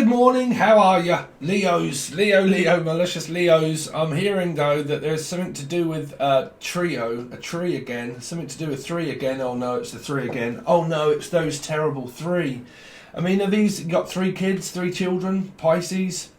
good morning, how are you? Leos, Leo, malicious Leos. I'm hearing though that there's something to do with a tree again. Something to do with three again. Oh no, it's the three again. Oh no, it's those terrible three. I mean, are these, you got 3 kids, 3 children, Pisces?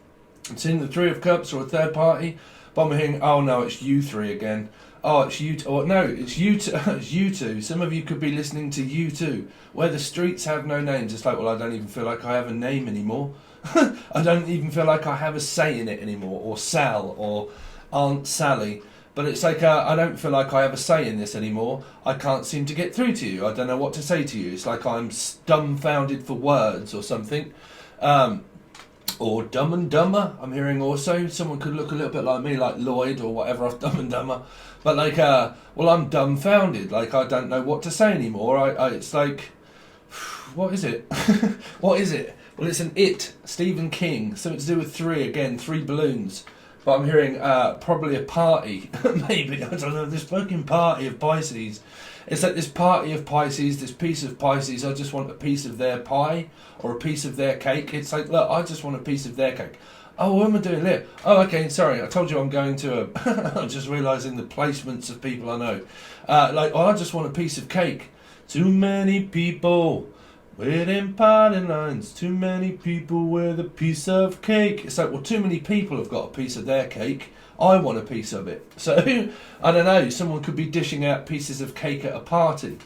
It's in the Three of Cups or a third party. But I'm hearing, oh no, it's you 3 again. Oh, it's you. Oh no, it's you two. It's you two. Some of you could be listening to you two, where the streets have no names. It's like, well, I don't even feel like I have a name anymore. I don't even feel like I have a say in it anymore, or Sal, or Aunt Sally. But it's like, I don't feel like I have a say in this anymore. I can't seem to get through to you. I don't know what to say to you. It's like I'm dumbfounded for words or something. Or Dumb and Dumber, I'm hearing also. Someone could look a little bit like me, like Lloyd or whatever off Dumb and Dumber. But like, well, I'm dumbfounded. Like, I don't know what to say anymore. It's like, what is it? What is it? Well, it's an It, Stephen King. Something to do with 3 again, 3 balloons. But I'm hearing probably a party. Maybe, I don't know, this fucking party of Pisces. It's like this party of Pisces, this piece of Pisces, I just want a piece of their pie or a piece of their cake. It's like, look, I just want a piece of their cake. Oh, what am I doing there? Oh, okay, sorry, I told you I'm going to a... I'm just realising the placements of people I know. Like, oh, I just want a piece of cake. Too many people waiting party lines. Too many people with a piece of cake. It's like, well, too many people have got a piece of their cake. I want a piece of it. So, I don't know, someone could be dishing out pieces of cake at a party.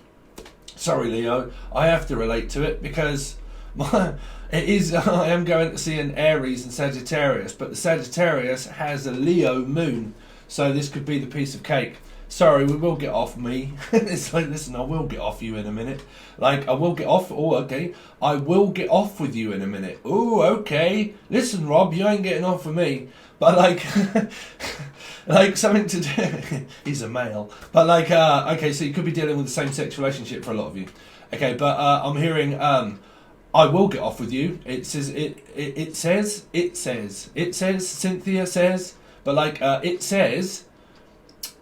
Sorry, Leo, I have to relate to it because I am going to see an Aries and Sagittarius, but the Sagittarius has a Leo moon, so this could be the piece of cake. Sorry, we will get off me. It's like, listen, I will get off you in a minute. Like, I will get off. Oh, okay. I will get off with you in a minute. Oh, okay. Listen, Rob, you ain't getting off with me. But like, like something to do. He's a male. But like, okay, so you could be dealing with the same-sex relationship for a lot of you. Okay, but I'm hearing, I will get off with you. It says, it says, Cynthia says, but like, it says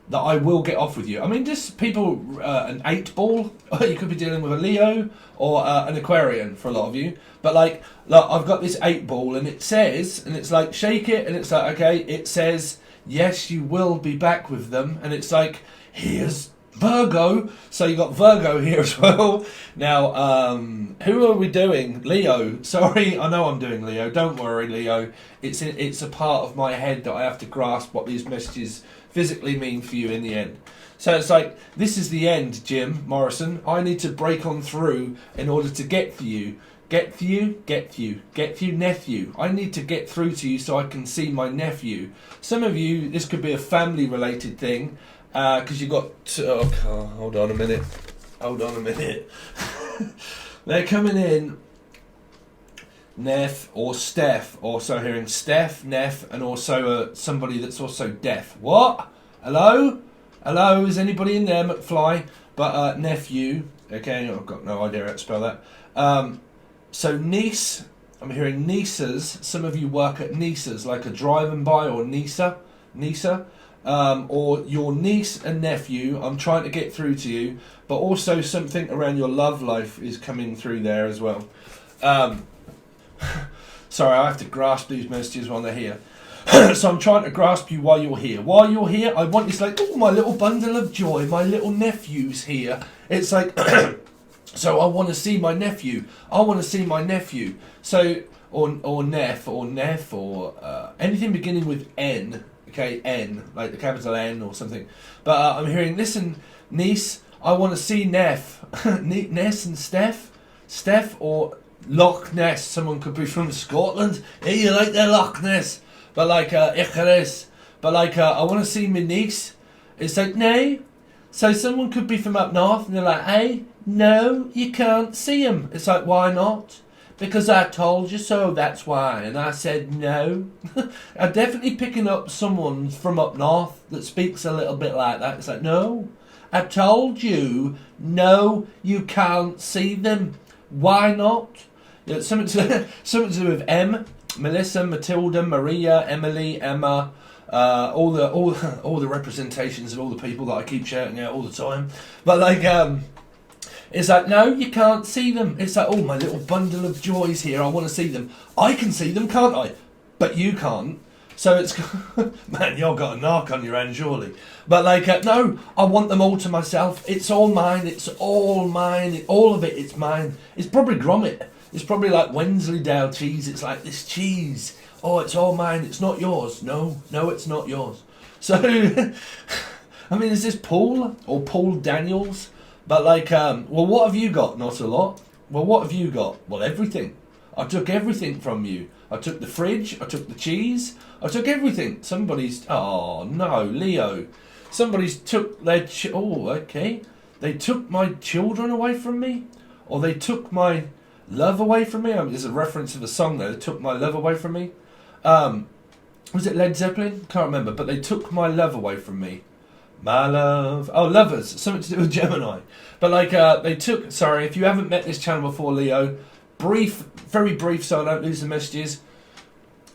that I will get off with you. I mean, just people, an 8 ball, you could be dealing with a Leo or an Aquarian for a lot of you. But like, look, I've got this 8 ball and it says, and it's like, shake it, and it's like, okay, it says, yes, you will be back with them. And it's like, here's Virgo. So you got Virgo here as well. Now, who are we doing? Leo. Sorry, I know I'm doing Leo. Don't worry, Leo. It's a part of my head that I have to grasp what these messages physically mean for you in the end. So it's like, this is the end, Jim Morrison. I need to break on through in order to get for you. Get for you, nephew. I need to get through to you so I can see my nephew. Some of you, this could be a family related thing, because you got, hold on a minute. They're coming in, Neff or Steph, also hearing Steph, Neff, and also somebody that's also deaf. What? Hello, is anybody in there, McFly? But nephew, okay, I've got no idea how to spell that. So niece, I'm hearing nieces. Some of you work at nieces, like a drive-and by or Nisa, or your niece and nephew. I'm trying to get through to you, but also something around your love life is coming through there as well. Sorry, I have to grasp these messages while they're here. So I'm trying to grasp you while you're here. While you're here, I want, it's like, oh, my little bundle of joy, my little nephew's here. It's like, so I want to see my nephew. So, or Neff, or anything beginning with N. Okay, N, like the capital N or something. But I'm hearing, listen, niece, I want to see Neff. Ness and Steph, or Loch Ness. Someone could be from Scotland. Hey, you like their Loch Ness? But like, Icarus. But like, I want to see my niece. It's like, no. So someone could be from up north and they're like, hey, no, you can't see him. It's like, why not? Because I told you so, that's why. And I said no. I'm definitely picking up someone from up north that speaks a little bit like that. It's like, no, I told you, no, you can't see them. Why not? You know, something to do with M, Melissa, Matilda, Maria, Emily, Emma, all the representations of all the people that I keep shouting out all the time. But like, It's like, no, you can't see them. It's like, oh, my little bundle of joys here, I want to see them. I can see them, can't I? But you can't. So it's, man, you've got a narc on your hand, surely. But like, no, I want them all to myself. It's all mine. It's all mine. All of it, it's mine. It's probably grommet. It's probably like Wensleydale cheese. It's like, this cheese. Oh, it's all mine. It's not yours. No, it's not yours. So, I mean, is this Paul or Paul Daniels? But like, well, what have you got? Not a lot. Well, what have you got? Well, everything. I took everything from you. I took the fridge. I took the cheese. I took everything. Somebody's... Oh, no, Leo. Somebody's took their... Oh, okay. They took my children away from me? Or they took my love away from me? I mean, there's a reference to the song there. They took my love away from me. Was it Led Zeppelin? Can't remember. But they took my love away from me. My love. Oh, lovers. Something to do with Gemini. But like, they took... Sorry, if you haven't met this channel before, Leo... Brief, very brief, so I don't lose the messages.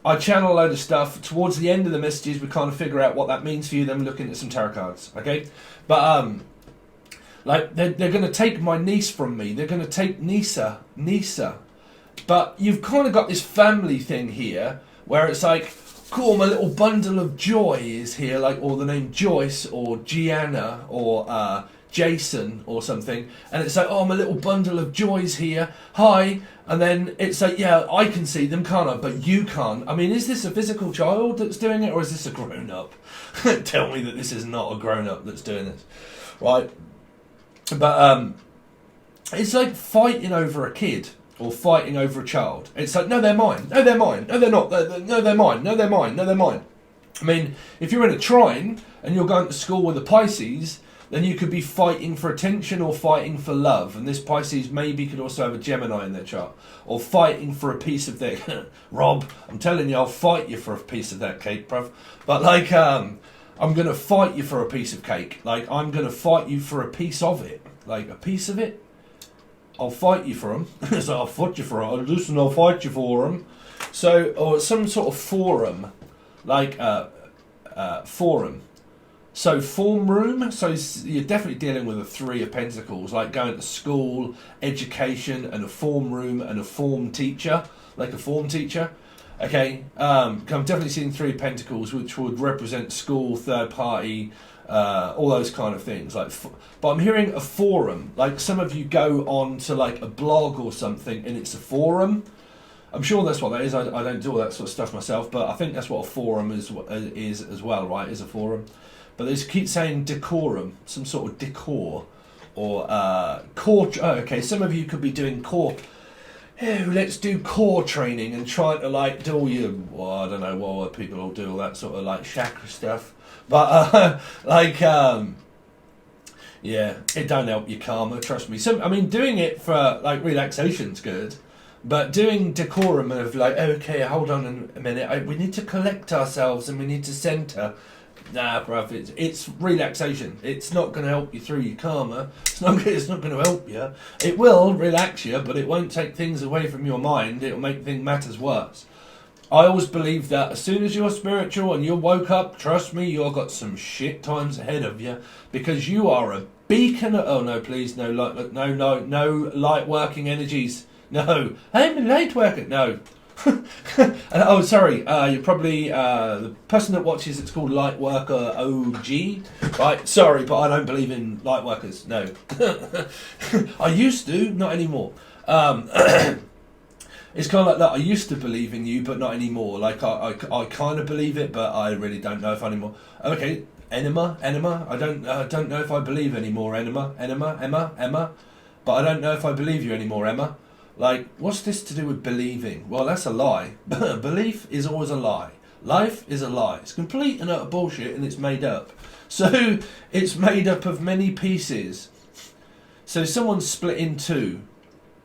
I channel a load of stuff. Towards the end of the messages, we kind of figure out what that means for you. Then we're looking at some tarot cards, okay? But like they're going to take my niece from me. They're going to take Nisa. But you've kind of got this family thing here, where it's like, cool, my little bundle of joy is here, like, or the name Joyce or Gianna or Jason or something, and it's like, oh, my little bundle of joys here, hi, and then it's like, yeah, I can see them, can't I? But you can't. I mean, is this a physical child that's doing it, or is this a grown-up? Tell me that this is not a grown-up that's doing this, right? But it's like fighting over a kid or fighting over a child. It's like, no, they're mine. No, they're mine. No, they're not. No, they're mine. No, they're mine. No, they're mine. I mean, if you're in a trine and you're going to school with a Pisces, then you could be fighting for attention or fighting for love. And this Pisces maybe could also have a Gemini in their chart. Or fighting for a piece of their... Rob, I'm telling you, I'll fight you for a piece of that cake, bruv. But like, I'm going to fight you for a piece of cake. Like, I'm going to fight you for a piece of it. Like, a piece of it? I'll fight you for them. So I'll fight you for it. Listen, I'll fight you for them. So, or some sort of forum. Like, forum. So form room, so you're definitely dealing with a 3 of Pentacles, like going to school, education, and a form room, and a form teacher, like a form teacher. Okay, I'm definitely seeing 3 of Pentacles, which would represent school, third party, all those kind of things. Like, but I'm hearing a forum, like some of you go on to like a blog or something, and it's a forum. I'm sure that's what that is. I don't do all that sort of stuff myself, but I think that's what a forum is as well, right? Is a forum. But they keep saying decorum, some sort of decor, or core. Oh, okay, some of you could be doing core. Oh, let's do core training and trying to like do all your. Well, I don't know what people will do, all that sort of like chakra stuff. But yeah, it don't help your karma. Trust me. So I mean, doing it for like relaxation's good, but doing decorum of like, okay, hold on a minute, we need to collect ourselves and we need to center. Nah, bruv, it's relaxation. It's not going to help you through your karma. It's not going to help you. It will relax you, but it won't take things away from your mind. It'll make matters worse. I always believe that as soon as you're spiritual and you're woke up, trust me, you've got some shit times ahead of you, because you are a beacon. Oh no, please, no light working energies. No, I'm a light worker. No. Oh, sorry. You're probably the person that watches. It's called Lightworker OG, right? Sorry, but I don't believe in light workers. No, I used to, not anymore. It's kind of like that. I used to believe in you, but not anymore. Like I kind of believe it, but I really don't know if anymore. Okay, enema. I don't know if I believe anymore. Emma. But I don't know if I believe you anymore, Emma. Like, what's this to do with believing? Well, that's a lie. Belief is always a lie. Life is a lie. It's complete and utter bullshit, and it's made up. So, it's made up of many pieces. So, someone's split in 2.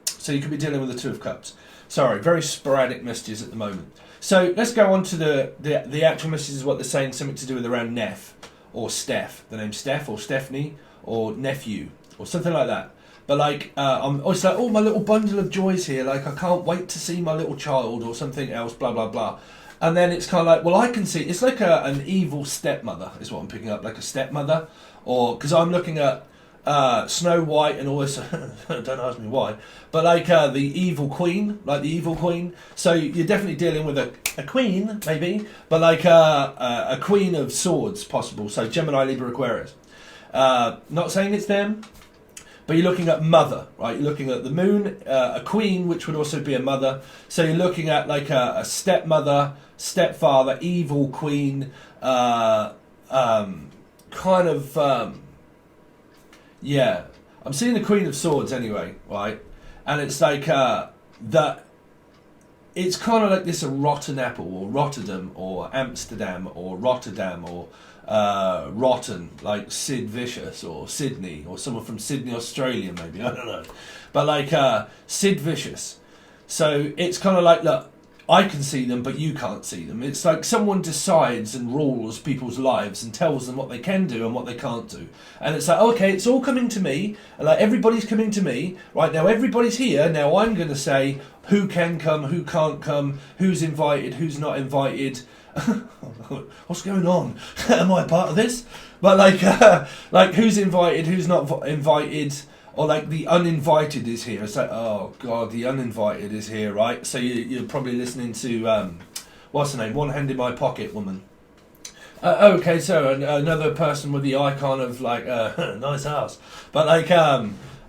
So, you could be dealing with the 2 of Cups. Sorry, very sporadic messages at the moment. So, let's go on to the actual messages, what they're saying, something to do with around Neff, or Steph. The name Steph, or Stephanie, or nephew, or something like that. But like, it's like, oh, my little bundle of joys here, like I can't wait to see my little child or something else, blah, blah, blah. And then it's kind of like, well, I can see, it's like an evil stepmother is what I'm picking up, like a stepmother. Or, because I'm looking at Snow White and all this. Don't ask me why, but like the evil queen, So you're definitely dealing with a queen, maybe, but like a queen of swords, possible. So Gemini, Libra, Aquarius. Not saying it's them, but you're looking at mother, right? You're looking at the moon, a queen, which would also be a mother. So you're looking at like a stepmother, stepfather, evil queen, kind of. Yeah, I'm seeing the Queen of Swords anyway, right? And it's like that. It's kind of like this: a rotten apple, or Rotterdam, or Amsterdam, or Rotterdam, or rotten, like Sid Vicious, or Sydney, or someone from Sydney, Australia, maybe, I don't know. But like Sid Vicious. So it's kind of like, look, I can see them, but you can't see them. It's like someone decides and rules people's lives and tells them what they can do and what they can't do. And it's like, okay, it's all coming to me. And like everybody's coming to me. Right now, everybody's here. Now I'm going to say who can come, who can't come, who's invited, who's not invited. What's going on? Am I a part of this? But like who's invited, who's not invited. Or like the uninvited is here. It's like, oh God, the uninvited is here, right? So you're probably listening to, what's her name? One Hand in My Pocket woman. Okay, so another person with the icon of like, nice house. But like,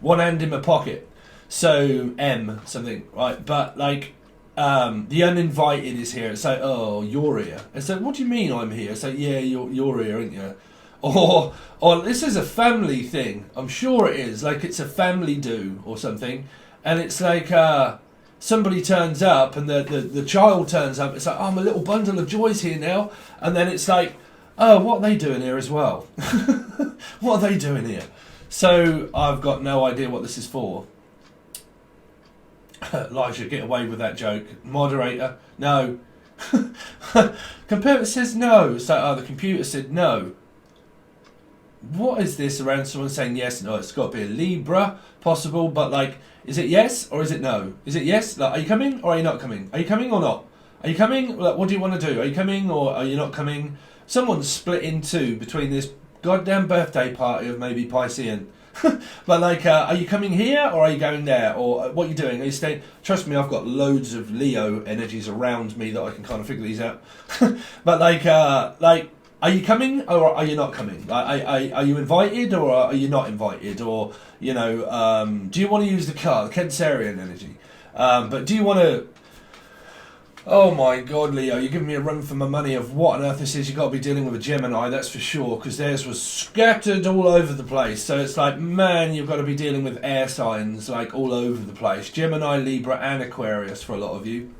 one hand in my pocket. So M, something, right? But like, the uninvited is here. It's like, oh, you're here. It's like, what do you mean I'm here? It's like, yeah, you're here, aren't you? Or this is a family thing. I'm sure it is. Like it's a family do or something. And it's like somebody turns up and the child turns up. It's like, oh, I'm a little bundle of joys here now. And then it's like, oh, what are they doing here as well? What are they doing here? So I've got no idea what this is for. Elijah, get away with that joke. Moderator, no. Computer says no. So the computer said no. What is this around someone saying yes? No, it's got to be a Libra, possible, but like, is it yes or is it no? Is it yes? Like, are you coming or are you not coming? Are you coming or not? Are you coming? Like, what do you want to do? Are you coming or are you not coming? Someone's split in two between this goddamn birthday party of maybe Piscean. But like, are you coming here or are you going there? Or what are you doing? Are you staying? Trust me, I've got loads of Leo energies around me that I can kind of figure these out. But like, are you coming or are you not coming? Are you invited or are you not invited? Or, you know, do you want to use the car, the Cancerian energy? But do you want to... Oh my God, Leo, you're giving me a run for my money of what on earth this is. You've got to be dealing with a Gemini, that's for sure, because theirs was scattered all over the place. So it's like, man, you've got to be dealing with air signs, like, all over the place. Gemini, Libra, and Aquarius for a lot of you.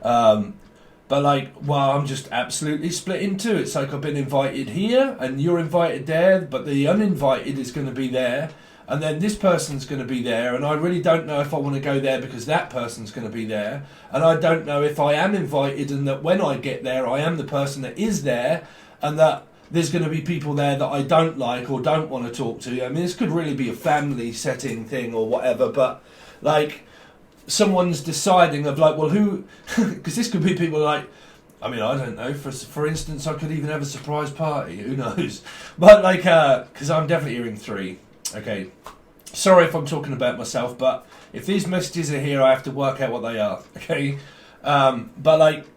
But like, well, I'm just absolutely split in two. It's like I've been invited here, and you're invited there, but the uninvited is going to be there. And then this person's going to be there, and I really don't know if I want to go there because that person's going to be there. And I don't know if I am invited and that when I get there, I am the person that is there, and that there's going to be people there that I don't like or don't want to talk to. I mean, this could really be a family setting thing or whatever, but like someone's deciding of like, well, who, because this could be people like, I mean, I don't know. For instance, I could even have a surprise party. Who knows? But like, because I'm definitely hearing 3. Okay, sorry if I'm talking about myself, but if these messages are here, I have to work out what they are. Okay, but like,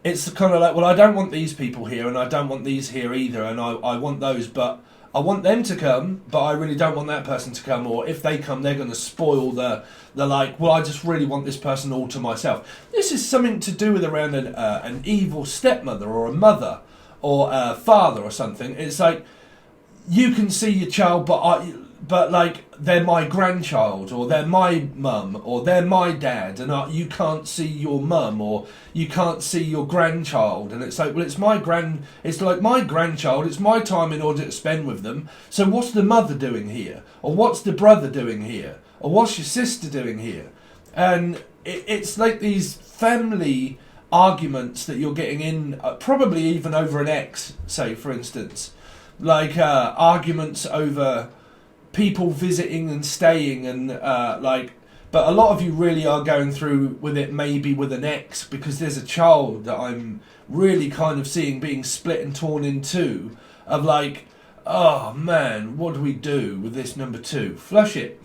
it's kind of like, well, I don't want these people here, and I don't want these here either, and I want those, but I want them to come, but I really don't want that person to come, or if they come, they're going to spoil the like, well, I just really want this person all to myself. This is something to do with around an evil stepmother, or a mother, or a father, or something. It's like, you can see your child, but like, they're my grandchild, or they're my mum, or they're my dad, and you can't see your mum, or you can't see your grandchild. And it's like, well, it's like my grandchild, it's my time in order to spend with them. So what's the mother doing here? Or what's the brother doing here? Or what's your sister doing here? And it's like these family arguments that you're getting in, probably even over an ex, say, for instance. Like arguments over people visiting and staying, and like, but a lot of you really are going through with it maybe with an ex, because there's a child that I'm really kind of seeing being split and torn in two, of like, oh man, what do we do with this number 2? Flush it.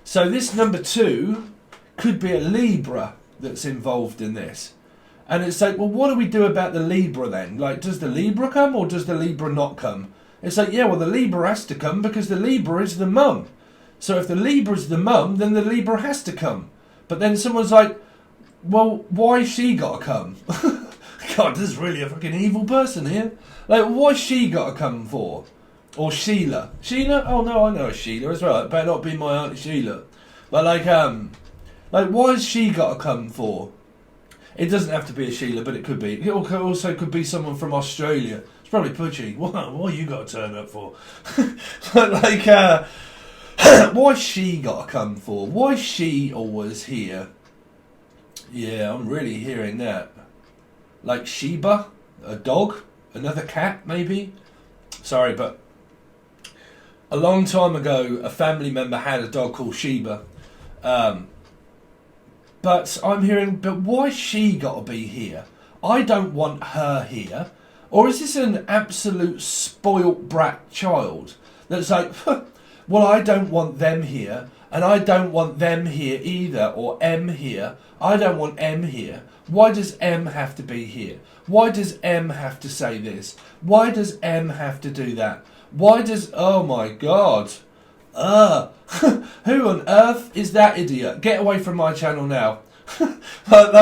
So this number 2 could be a Libra that's involved in this. And it's like, well, what do we do about the Libra then? Like, does the Libra come or does the Libra not come? It's like, yeah, well, the Libra has to come because the Libra is the mum. So if the Libra is the mum, then the Libra has to come. But then someone's like, well, why she got to come? God, there's really a fucking evil person here. Like, why she got to come for? Or Sheila. Sheila? Oh, no, I know a Sheila as well. It better not be my Auntie Sheila. But, like, why has she got to come for? It doesn't have to be a Sheila, but it could be. It also could be someone from Australia. It's probably Pudgy. What you got to turn up for? But, like, why she got to come for? Why she always here? Yeah, I'm really hearing that. Like Sheba, a dog, another cat, maybe. Sorry, but a long time ago, a family member had a dog called Sheba. But I'm hearing, but why she got to be here? I don't want her here. Or is this an absolute spoilt brat child that's like, well, I don't want them here, and I don't want them here either, or M here. I don't want M here. Why does M have to be here? Why does M have to say this? Why does M have to do that? Why does... Oh my God. Who on earth is that idiot? Get away from my channel now. But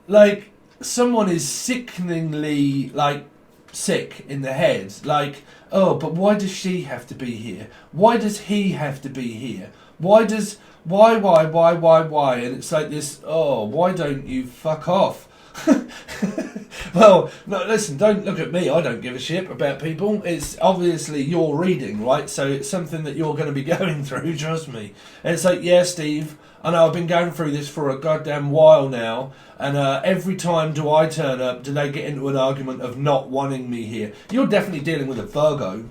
like, someone is sickeningly, like, sick in the head. Like, oh, but why does she have to be here? Why does he have to be here? Why? And it's like this, oh, why don't you fuck off? Well, no, listen, don't look at me. I don't give a shit about people. It's obviously your reading, right? So it's something that you're going to be going through, trust me. And it's like, yeah, Steve, I know I've been going through this for a goddamn while now, and every time do I turn up, do they get into an argument of not wanting me here? You're definitely dealing with a Virgo.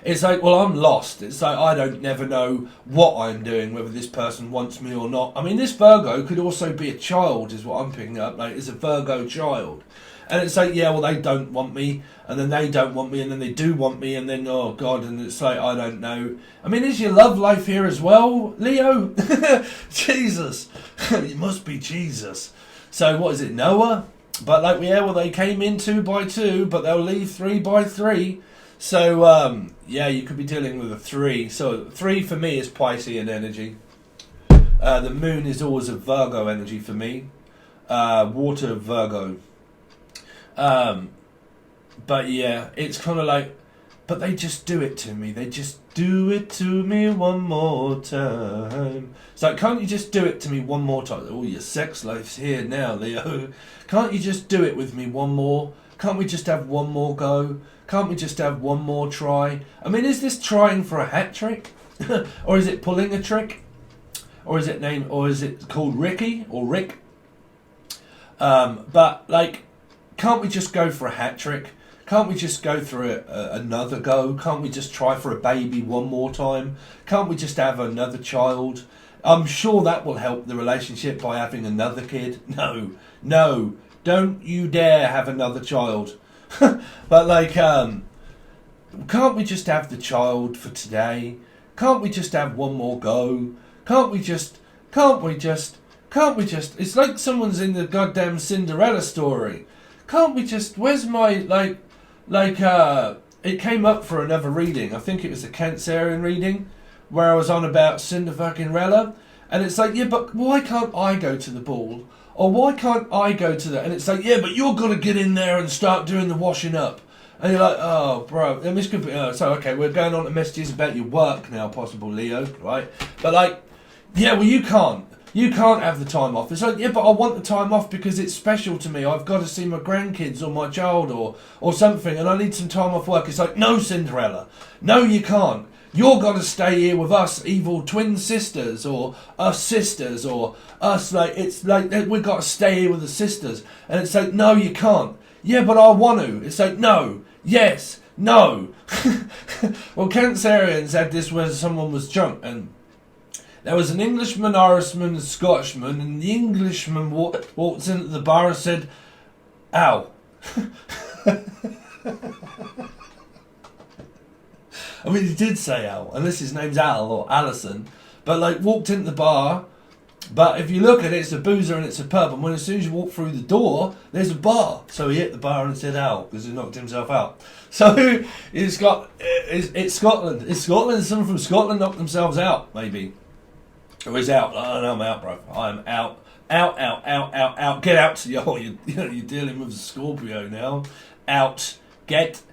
It's like, well, I'm lost. It's like, I don't never know what I'm doing, whether this person wants me or not. I mean, this Virgo could also be a child, is what I'm picking up. Like, it's a Virgo child. And it's like, yeah, well, they don't want me, and then they don't want me, and then they do want me, and then, oh, God, and it's like, I don't know. I mean, is your love life here as well, Leo? Jesus. It must be Jesus. So, what is it, Noah? But, like, yeah, well, they came in 2 by 2, but they'll leave 3 by 3. So, yeah, you could be dealing with a 3. So, 3 for me is Piscean energy. The moon is always a Virgo energy for me. Water Virgo. But yeah, it's kind of like, but they just do it to me. They just do it to me one more time. It's like, can't you just do it to me one more time? Oh, your sex life's here now, Leo. Can't you just do it with me one more? Can't we just have one more go? Can't we just have one more try? I mean, is this trying for a hat trick? Or is it pulling a trick? Or is it called Ricky or Rick? But like, can't we just go for a hat trick? Can't we just go through another go? Can't we just try for a baby one more time? Can't we just have another child? I'm sure that will help the relationship by having another kid. No, don't you dare have another child. But like, can't we just have the child for today? Can't we just have one more go? Can't we just, it's like someone's in the goddamn Cinderella story. Can't we just, where's my, it came up for another reading. I think it was a Cancerian reading where I was on about Cinderella. And it's like, yeah, but why can't I go to the ball? Or why can't I go to that? And it's like, yeah, but you're going to get in there and start doing the washing up. And you're like, oh, bro. And this could be, so, okay, we're going on to messages about your work now, possible, Leo, right? But like, yeah, well, you can't. You can't have the time off. It's like, yeah, but I want the time off because it's special to me. I've got to see my grandkids or my child or something, and I need some time off work. It's like, no, Cinderella. No, you can't. You're got to stay here with us evil twin sisters or us sisters or us, like, it's like we've got to stay here with the sisters. And it's like, no, you can't. Yeah, but I want to. It's like, no, yes, no. Well, Cancerians had this where someone was drunk and there was an Englishman, Irishman, and Scotsman, and the Englishman walked into the bar and said, ow. I mean, he did say Al, unless his name's Al or Alison. But like, walked into the bar. But if you look at it, it's a boozer and it's a pub. And when as soon as you walk through the door, there's a bar. So he hit the bar and said Al because he knocked himself out. So it's Scotland. It's Scotland. Someone from Scotland knocked themselves out, maybe. Or he's out. Oh, no, I'm out, bro. I'm out. Out. Get out. You're dealing with a Scorpio now. Out. Get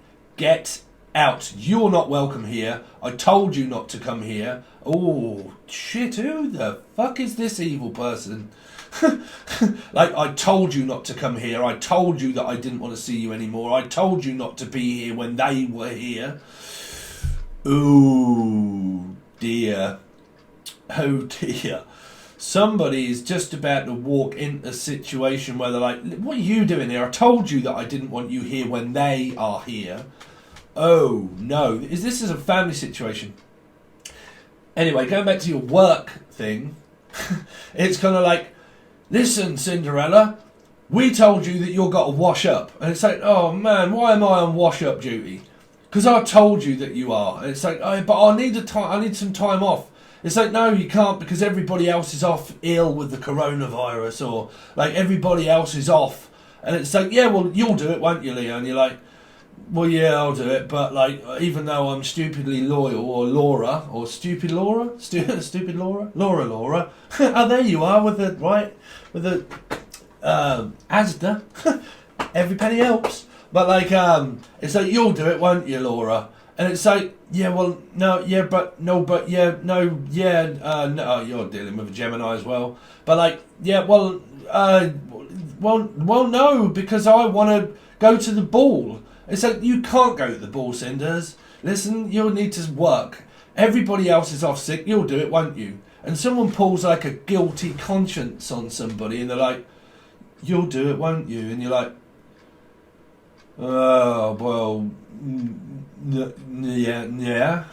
out. You're not welcome here. I told you not to come here. Oh, shit, who the fuck is this evil person? Like, I told you not to come here. I told you that I didn't want to see you anymore. I told you not to be here when they were here. Oh, dear. Oh, dear. Somebody is just about to walk into a situation where they're like, what are you doing here? I told you that I didn't want you here when they are here. Oh, no. This is a family situation. Anyway, going back to your work thing, it's kind of like, listen, Cinderella, we told you that you've got to wash up. And it's like, oh, man, why am I on wash-up duty? Because I told you that you are. And it's like, oh, but I need some time off. It's like, no, you can't because everybody else is off ill with the coronavirus or, like, everybody else is off. And it's like, yeah, well, you'll do it, won't you, Leo? And you're like, well, yeah, I'll do it, but like, even though I'm stupidly loyal, or Laura, or stupid Laura, stupid Laura, Laura. Oh, there you are with the Asda. Every penny helps. But like, it's like you'll do it, won't you, Laura? And it's like, yeah, well, no, yeah, but no, but yeah, no, yeah, no. Oh, you're dealing with a Gemini as well. But like, yeah, well, no, because I want to go to the ball. It's like, you can't go to the ball, Cinders. Listen, you'll need to work. Everybody else is off sick, you'll do it, won't you? And someone pulls like a guilty conscience on somebody and they're like, you'll do it, won't you? And you're like, oh, well, yeah.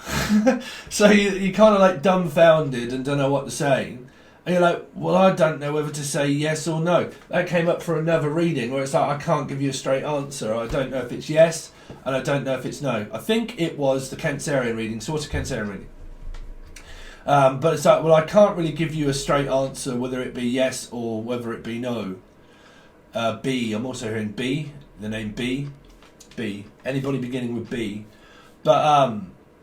So you're kind of like dumbfounded and don't know what to say. And you're like, well, I don't know whether to say yes or no. That came up for another reading where it's like, I can't give you a straight answer. I don't know if it's yes, and I don't know if it's no. I think it was the Cancerian reading, sort of Cancerian reading. But it's like, well, I can't really give you a straight answer, whether it be yes or whether it be no. B, I'm also hearing B, the name B. Anybody beginning with B. But,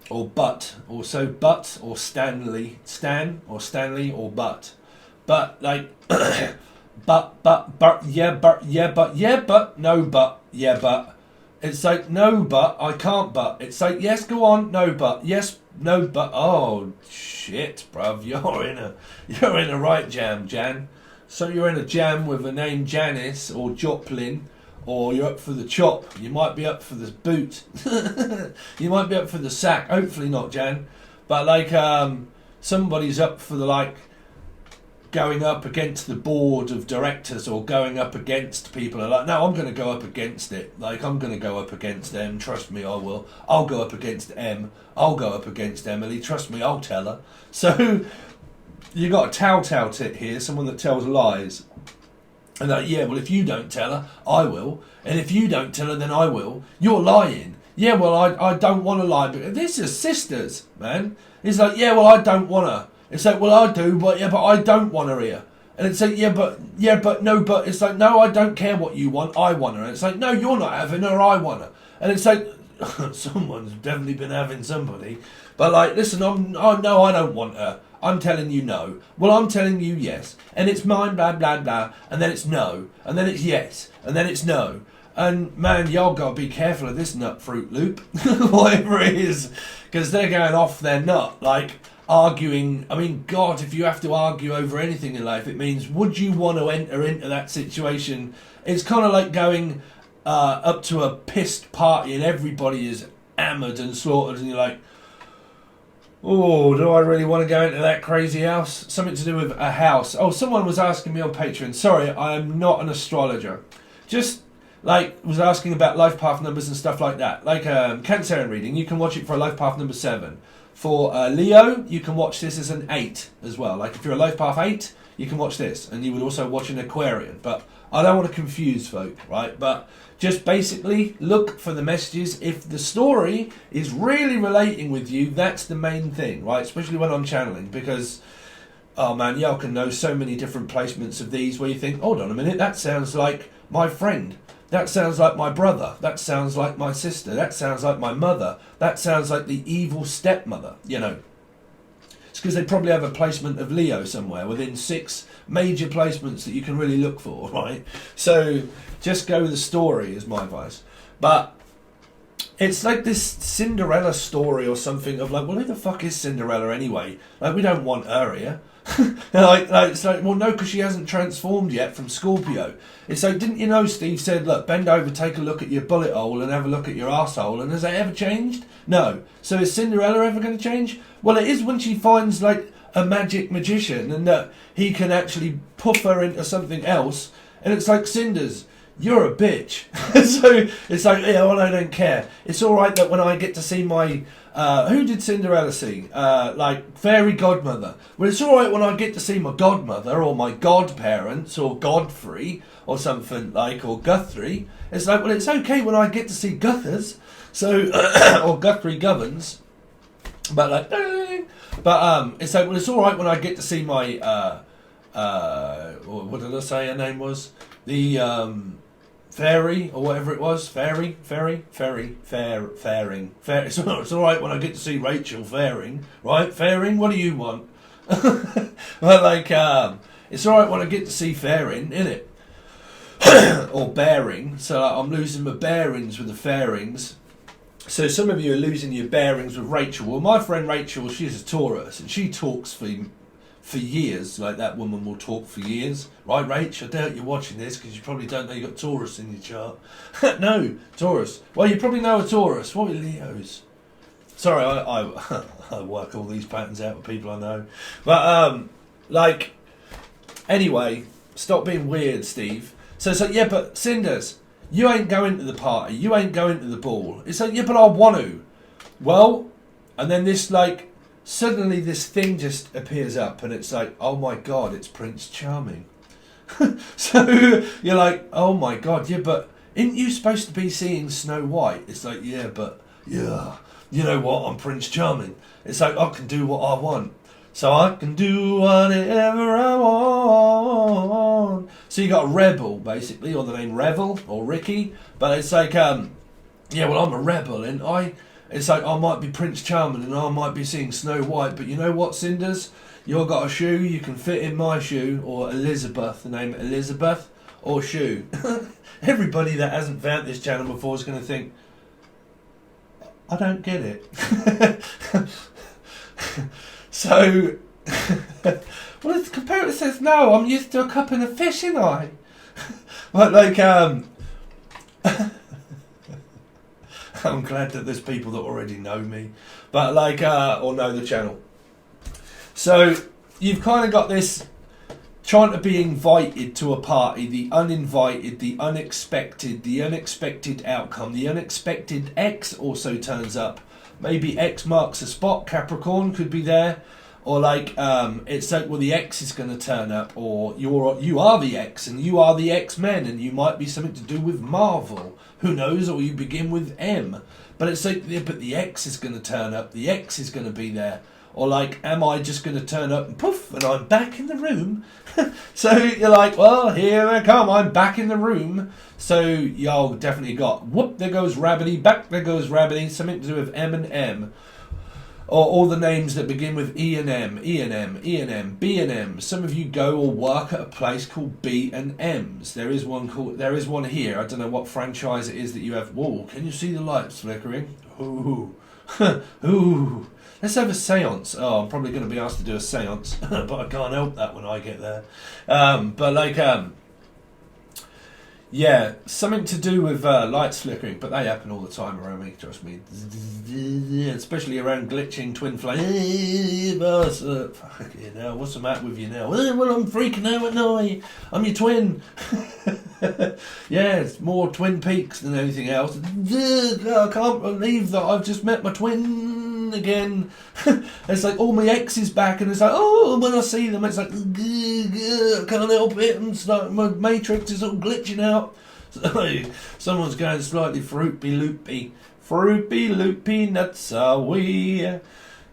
or but, also but, or Stanley, Stan, or Stanley, or but. But, like, but, yeah, no, but, yeah, but. It's like, no, but, I can't, but. It's like, yes, go on, no, but, yes, no, but. Oh, shit, bruv, you're in a right jam, Jan. So you're in a jam with a name Janice, or Joplin, or you're up for the chop. You might be up for the boot. You might be up for the sack. Hopefully not, Jan. But like, somebody's up for the like going up against the board of directors or going up against people. Are like, no, I'm going to go up against it. Like, I'm going to go up against them. Trust me, I will. I'll go up against M. I'll go up against Emily. Trust me, I'll tell her. So you got a telltale tit here, someone that tells lies. And like, yeah, well, if you don't tell her, I will. And if you don't tell her, then I will. You're lying. Yeah, well, I don't want to lie. But this is sisters, man. It's like, yeah, well, I don't want her. It's like, well, I do, but yeah, but I don't want her here. And it's like, yeah, but no, but it's like, no, I don't care what you want. I want her. And it's like, no, you're not having her. I want her. And it's like, someone's definitely been having somebody. But like, listen, no, I don't want her. I'm telling you no. Well, I'm telling you yes. And it's mine, blah, blah, blah. And then it's no. And then it's yes. And then it's no. And man, y'all got to be careful of this nut fruit loop. Whatever it is. Because they're going off their nut. Like, arguing. I mean, God, if you have to argue over anything in life, it means, would you want to enter into that situation? It's kind of like going up to a pissed party and everybody is hammered and slaughtered. And you're like, oh, do I really want to go into that crazy house? Something to do with a house. Oh, someone was asking me on Patreon. Sorry, I am not an astrologer. Just, like, was asking about life path numbers and stuff like that. Like Cancerian reading, you can watch it for a life path number 7. For Leo, you can watch this as an 8 as well. Like, if you're a life path 8, you can watch this, and you would also watch an Aquarian. But I don't want to confuse folk, right? But just basically look for the messages. If the story is really relating with you, that's the main thing, right? Especially when I'm channeling, because, oh man, y'all can know so many different placements of these where you think, hold on a minute, that sounds like my friend. That sounds like my brother. That sounds like my sister. That sounds like my mother. That sounds like the evil stepmother, you know. It's because they probably have a placement of Leo somewhere within 6 major placements that you can really look for, right? So just go with the story is my advice. But it's like this Cinderella story or something of like, well, who the fuck is Cinderella anyway? Like, we don't want her here. like it's like, well, no, because she hasn't transformed yet from Scorpio. It's like, didn't you know Steve said, look, bend over, take a look at your bullet hole and have a look at your arsehole, and has that ever changed? No. So is Cinderella ever going to change? Well, it is when she finds like a magic magician and that he can actually puff her into something else, and it's like, Cinders, you're a bitch. So it's like, yeah, well, I don't care. It's all right that when I get to see my who did Cinderella see? Like fairy godmother. Well, it's all right when I get to see my godmother or my godparents or Godfrey or something like, or Guthrie. It's like, well, it's okay when I get to see Guthers, so or Guthrie Govans. But like, it's like, well, it's all right when I get to see my what did I say her name was? The fairy or whatever it was, fairing. It's all right when I get to see Rachel Fairing, right? Fairing, what do you want? Well, like, it's all right when I get to see Fairing, innit? Or bearing. So like, I'm losing my bearings with the fairings. So some of you are losing your bearings with Rachel. Well, my friend Rachel, she's a Taurus, and she talks for years. Like, that woman will talk for years, right, Rach? I doubt you're watching this because you probably don't know you got Taurus in your chart. No, Taurus. Well, you probably know a Taurus. What are Leos? Sorry, I work all these patterns out with people I know. But like, anyway, stop being weird, Steve. So it's like, yeah, but Cinders, you ain't going to the party. You ain't going to the ball. It's like, yeah, but I want to. Well, and then this like, suddenly this thing just appears up and it's like, oh my God, it's Prince Charming. So you're like, oh my God, yeah, but ain't you supposed to be seeing Snow White? It's like, yeah, but yeah, you know what, I'm Prince Charming. It's like, I can do what I want. So I can do whatever I want. So you got a rebel, basically, or the name Revel, or Ricky. But it's like, yeah, well, I'm a rebel, and it's like, I might be Prince Charming, and I might be seeing Snow White, but you know what, Cinders? You've got a shoe, you can fit in my shoe, or Elizabeth, the name Elizabeth, or shoe. Everybody that hasn't found this channel before is going to think, I don't get it. So, well, it's comparative says, no, I'm used to a cup and a fish, ain't I? But like, I'm glad that there's people that already know me, but like, or know the channel. So you've kind of got this trying to be invited to a party, the uninvited, the unexpected outcome, the unexpected X also turns up. Maybe X marks a spot, Capricorn could be there. Or like, it's like, well, the X is going to turn up, or you are the X, and you are the X-Men, and you might be something to do with Marvel. Who knows? Or you begin with M. But it's like, yeah, but the X is going to turn up, the X is going to be there. Or like, am I just going to turn up and poof, and I'm back in the room? So you're like, well, here I come, I'm back in the room. So y'all definitely got, whoop, there goes Rabbity, back there goes Rabbity, something to do with M and M. Or all the names that begin with E and M, E and M, E and M, B and M. Some of you go or work at a place called B and M's. There is one here. I don't know what franchise it is that you have. Whoa, can you see the lights flickering? Ooh. Ooh. Let's have a seance. Oh, I'm probably going to be asked to do a seance, but I can't help that when I get there. But like, yeah, something to do with lights flickering, but they happen all the time around me, trust me. Especially around glitching twin flame. Fuck you now, what's the matter with you now? Well, I'm freaking out at night. I'm your twin. Yeah, it's more Twin Peaks than anything else. I can't believe that I've just met my twin. again. It's like all my exes back, and it's like, oh, when I see them, it's like, I can't help it. And it's like my matrix is all glitching out. So, someone's going slightly fruity loopy. Fruity loopy nuts are we?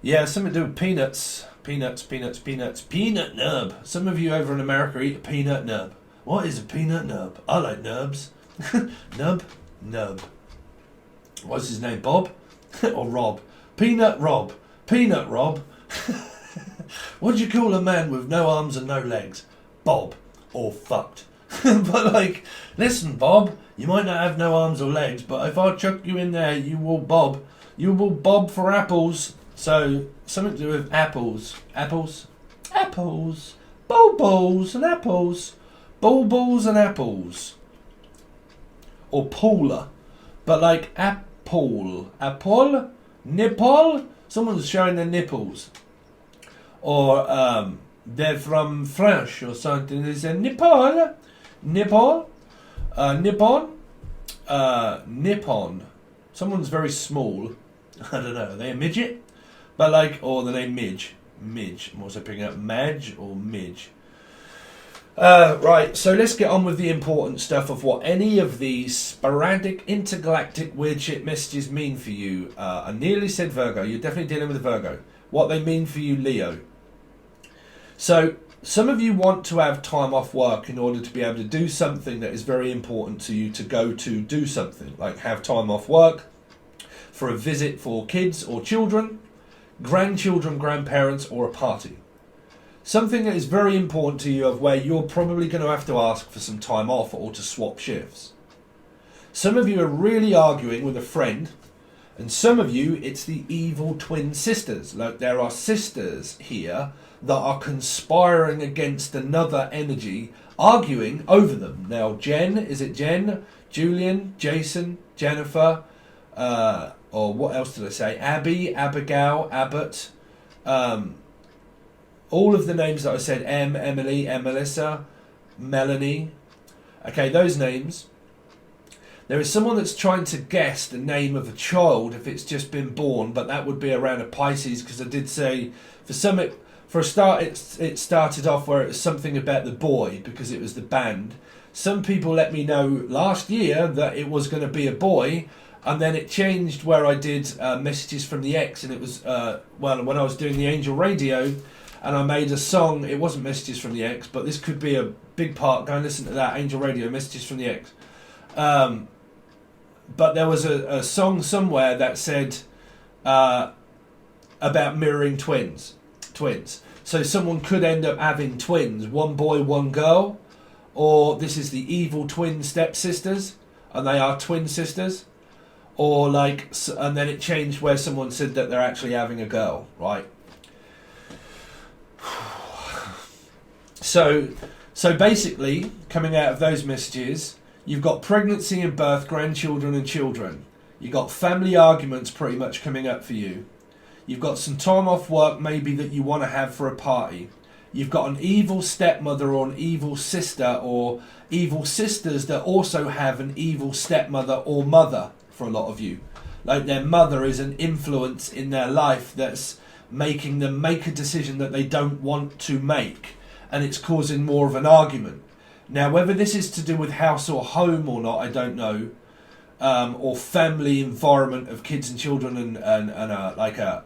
Yeah, something to do with peanuts. Peanuts. Peanut nub. Some of you over in America eat a peanut nub. What is a peanut nub? I like nubs. Nub. What's his name? Bob? Or Rob? Peanut Rob. What do you call a man with no arms and no legs? Bob. Or fucked. But like, listen, Bob, you might not have no arms or legs, but if I chuck you in there, you will bob. You will bob for apples. So, something to do with apples. Apples. Bulbos and apples. Bulbos and apples. Or pooler. But like apple. Nipple. Someone's showing their nipples. Or they're from France or something. They say Nippon. Nippon. Someone's very small. I don't know. Are they a midget? But like, or the name Midge. I'm also picking up Madge or Midge. Right, so let's get on with the important stuff of what any of these sporadic intergalactic weird shit messages mean for you. I nearly said Virgo. You're definitely dealing with a Virgo. What they mean for you, Leo. So, some of you want to have time off work in order to be able to do something that is very important to you, to go to do something. Like have time off work for a visit for kids or children, grandchildren, grandparents, or a party. Something that is very important to you of where you're probably going to have to ask for some time off or to swap shifts. Some of you are really arguing with a friend, and some of you, it's the evil twin sisters. Like there are sisters here that are conspiring against another energy, arguing over them. Now, is it Jen, Julian, Jason, Jennifer, or what else did I say? Abby, Abigail, Abbott, all of the names that I said, Emily, Melissa, Melanie. Okay, those names. There is someone that's trying to guess the name of a child if it's just been born, but that would be around a Pisces, because I did say, for a start, it started off where it was something about the boy, because it was the band. Some people let me know last year that it was going to be a boy, and then it changed where I did messages from the X, and it was, when I was doing the Angel Radio, and I made a song. It wasn't messages from the X, but this could be a big part. Go and listen to that, Angel Radio, messages from the X. But there was a song somewhere that said about mirroring twins. So someone could end up having twins, one boy, one girl, or this is the evil twin stepsisters, and they are twin sisters, or like, and then it changed where someone said that they're actually having a girl, right? So basically, coming out of those messages, you've got pregnancy and birth, grandchildren and children. You've got family arguments pretty much coming up for you. You've got some time off work maybe that you want to have for a party. You've got an evil stepmother or an evil sister, or evil sisters that also have an evil stepmother or mother for a lot of you. Like their mother is an influence in their life that's making them make a decision that they don't want to make, and it's causing more of an argument. Now, whether this is to do with house or home or not, I don't know, or family environment of kids and children, and like a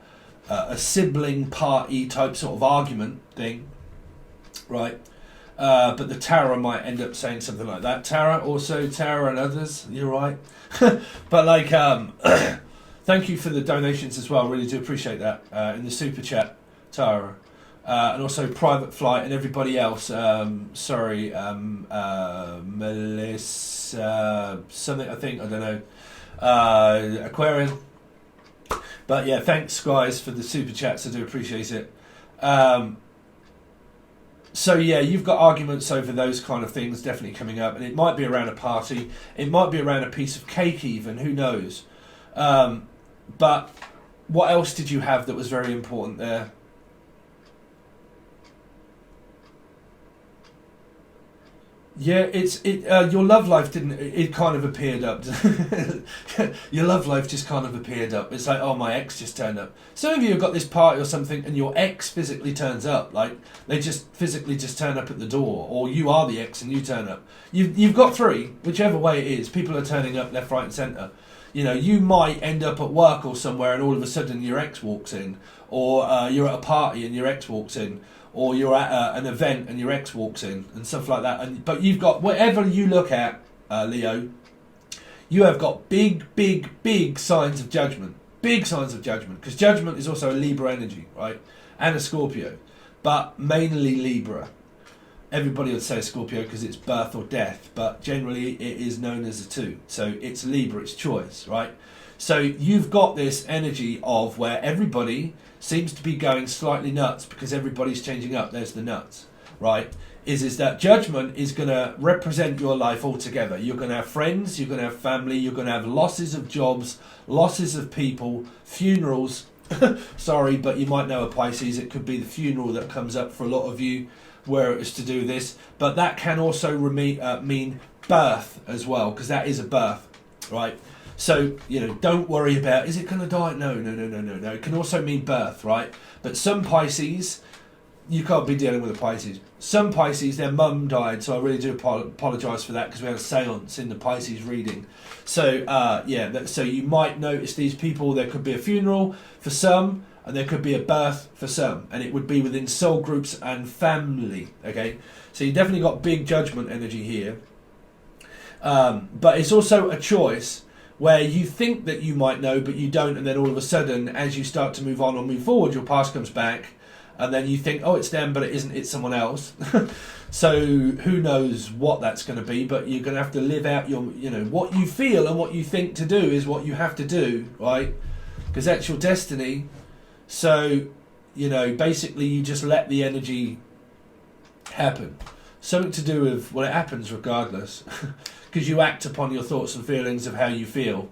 sibling party type sort of argument thing, right? But the Tara might end up saying something like that. Tara and others, you're right. But like, thank you for the donations as well. Really do appreciate that in the super chat, Tara. And also Private Flight and everybody else. Melissa, something, I think, I don't know. Aquarian. But yeah, thanks guys for the super chats. I do appreciate it. So yeah, you've got arguments over those kind of things definitely coming up, and it might be around a party. It might be around a piece of cake even. Who knows? But what else did you have that was very important there? Yeah, your love life didn't. It kind of appeared up. Your love life just kind of appeared up. It's like, oh, my ex just turned up. Some of you have got this party or something, and your ex physically turns up. Like they just physically just turn up at the door, or you are the ex and you turn up. You've got three, whichever way it is. People are turning up left, right, and centre. You know, you might end up at work or somewhere, and all of a sudden your ex walks in, or you're at a party and your ex walks in. Or you're at an event and your ex walks in and stuff like that. But you've got, whatever you look at, Leo, you have got big, big, big signs of judgment. Big signs of judgment. Because judgment is also a Libra energy, right? And a Scorpio. But mainly Libra. Everybody would say Scorpio because it's birth or death. But generally it is known as a 2. So it's Libra, it's choice, right? So you've got this energy of where everybody seems to be going slightly nuts because everybody's changing up. There's the nuts, right? Is that judgment is going to represent your life altogether. You're going to have friends, you're going to have family, you're going to have losses of jobs, losses of people, funerals. Sorry, but you might know a Pisces. It could be the funeral that comes up for a lot of you where it's to do this. But that can also mean birth as well, because that is a birth, right? So, you know, don't worry about, is it going to die? No. It can also mean birth, right? But some Pisces, you can't be dealing with a Pisces. Some Pisces, their mum died, so I really do apologise for that because we had a seance in the Pisces reading. So, so you might notice these people, there could be a funeral for some, and there could be a birth for some, and it would be within soul groups and family, okay? So you definitely got big judgment energy here. But it's also a choice where you think that you might know, but you don't, and then all of a sudden, as you start to move on or move forward, your past comes back, and then you think, oh, it's them, but it isn't, it's someone else. So who knows what that's going to be, but you're going to have to live out your, you know, what you feel and what you think to do is what you have to do, right? Because that's your destiny. So, you know, basically you just let the energy happen. Something to do with, well, it happens regardless. Because you act upon your thoughts and feelings of how you feel.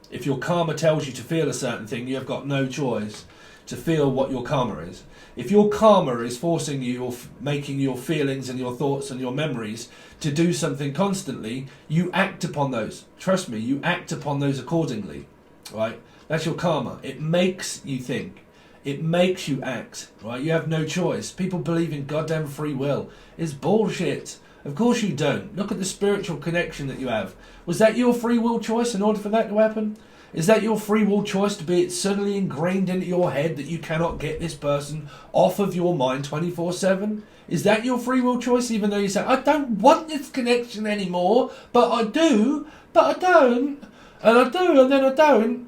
If your karma tells you to feel a certain thing, you have got no choice to feel what your karma is. If your karma is forcing you or making your feelings and your thoughts and your memories to do something constantly, you act upon those. Trust me, you act upon those accordingly, right? That's your karma. It makes you think. It makes you act, right? You have no choice. People believe in goddamn free will. It's bullshit. Of course you don't. Look at the spiritual connection that you have. Was that your free will choice in order for that to happen? Is that your free will choice to be it suddenly ingrained into your head that you cannot get this person off of your mind 24/7? Is that your free will choice, even though you say, I don't want this connection anymore, but I do, but I don't, and I do, and then I don't?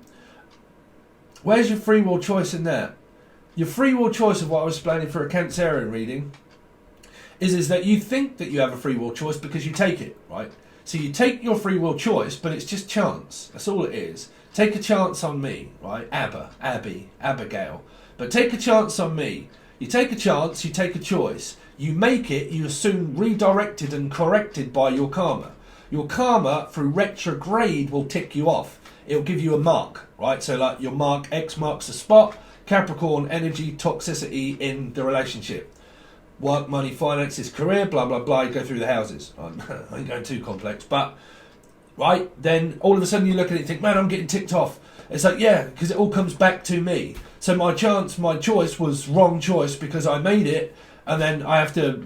Where's your free will choice in that? Your free will choice of what I was explaining for a Cancerian reading is that you think that you have a free will choice because you take it, right? So you take your free will choice, but it's just chance. That's all it is. Take a chance on me, right? Abigail. But take a chance on me. You take a chance, you take a choice. You make it, you are soon redirected and corrected by your karma. Your karma, through retrograde, will tick you off. It'll give you a mark, right? So like your mark, X marks the spot, Capricorn, energy, toxicity in the relationship. Work, money, finances, career, blah, blah, blah. You go through the houses. I ain't going too complex. But, right, then all of a sudden you look at it and think, man, I'm getting ticked off. It's like, yeah, because it all comes back to me. So my choice was wrong choice because I made it, and then I have to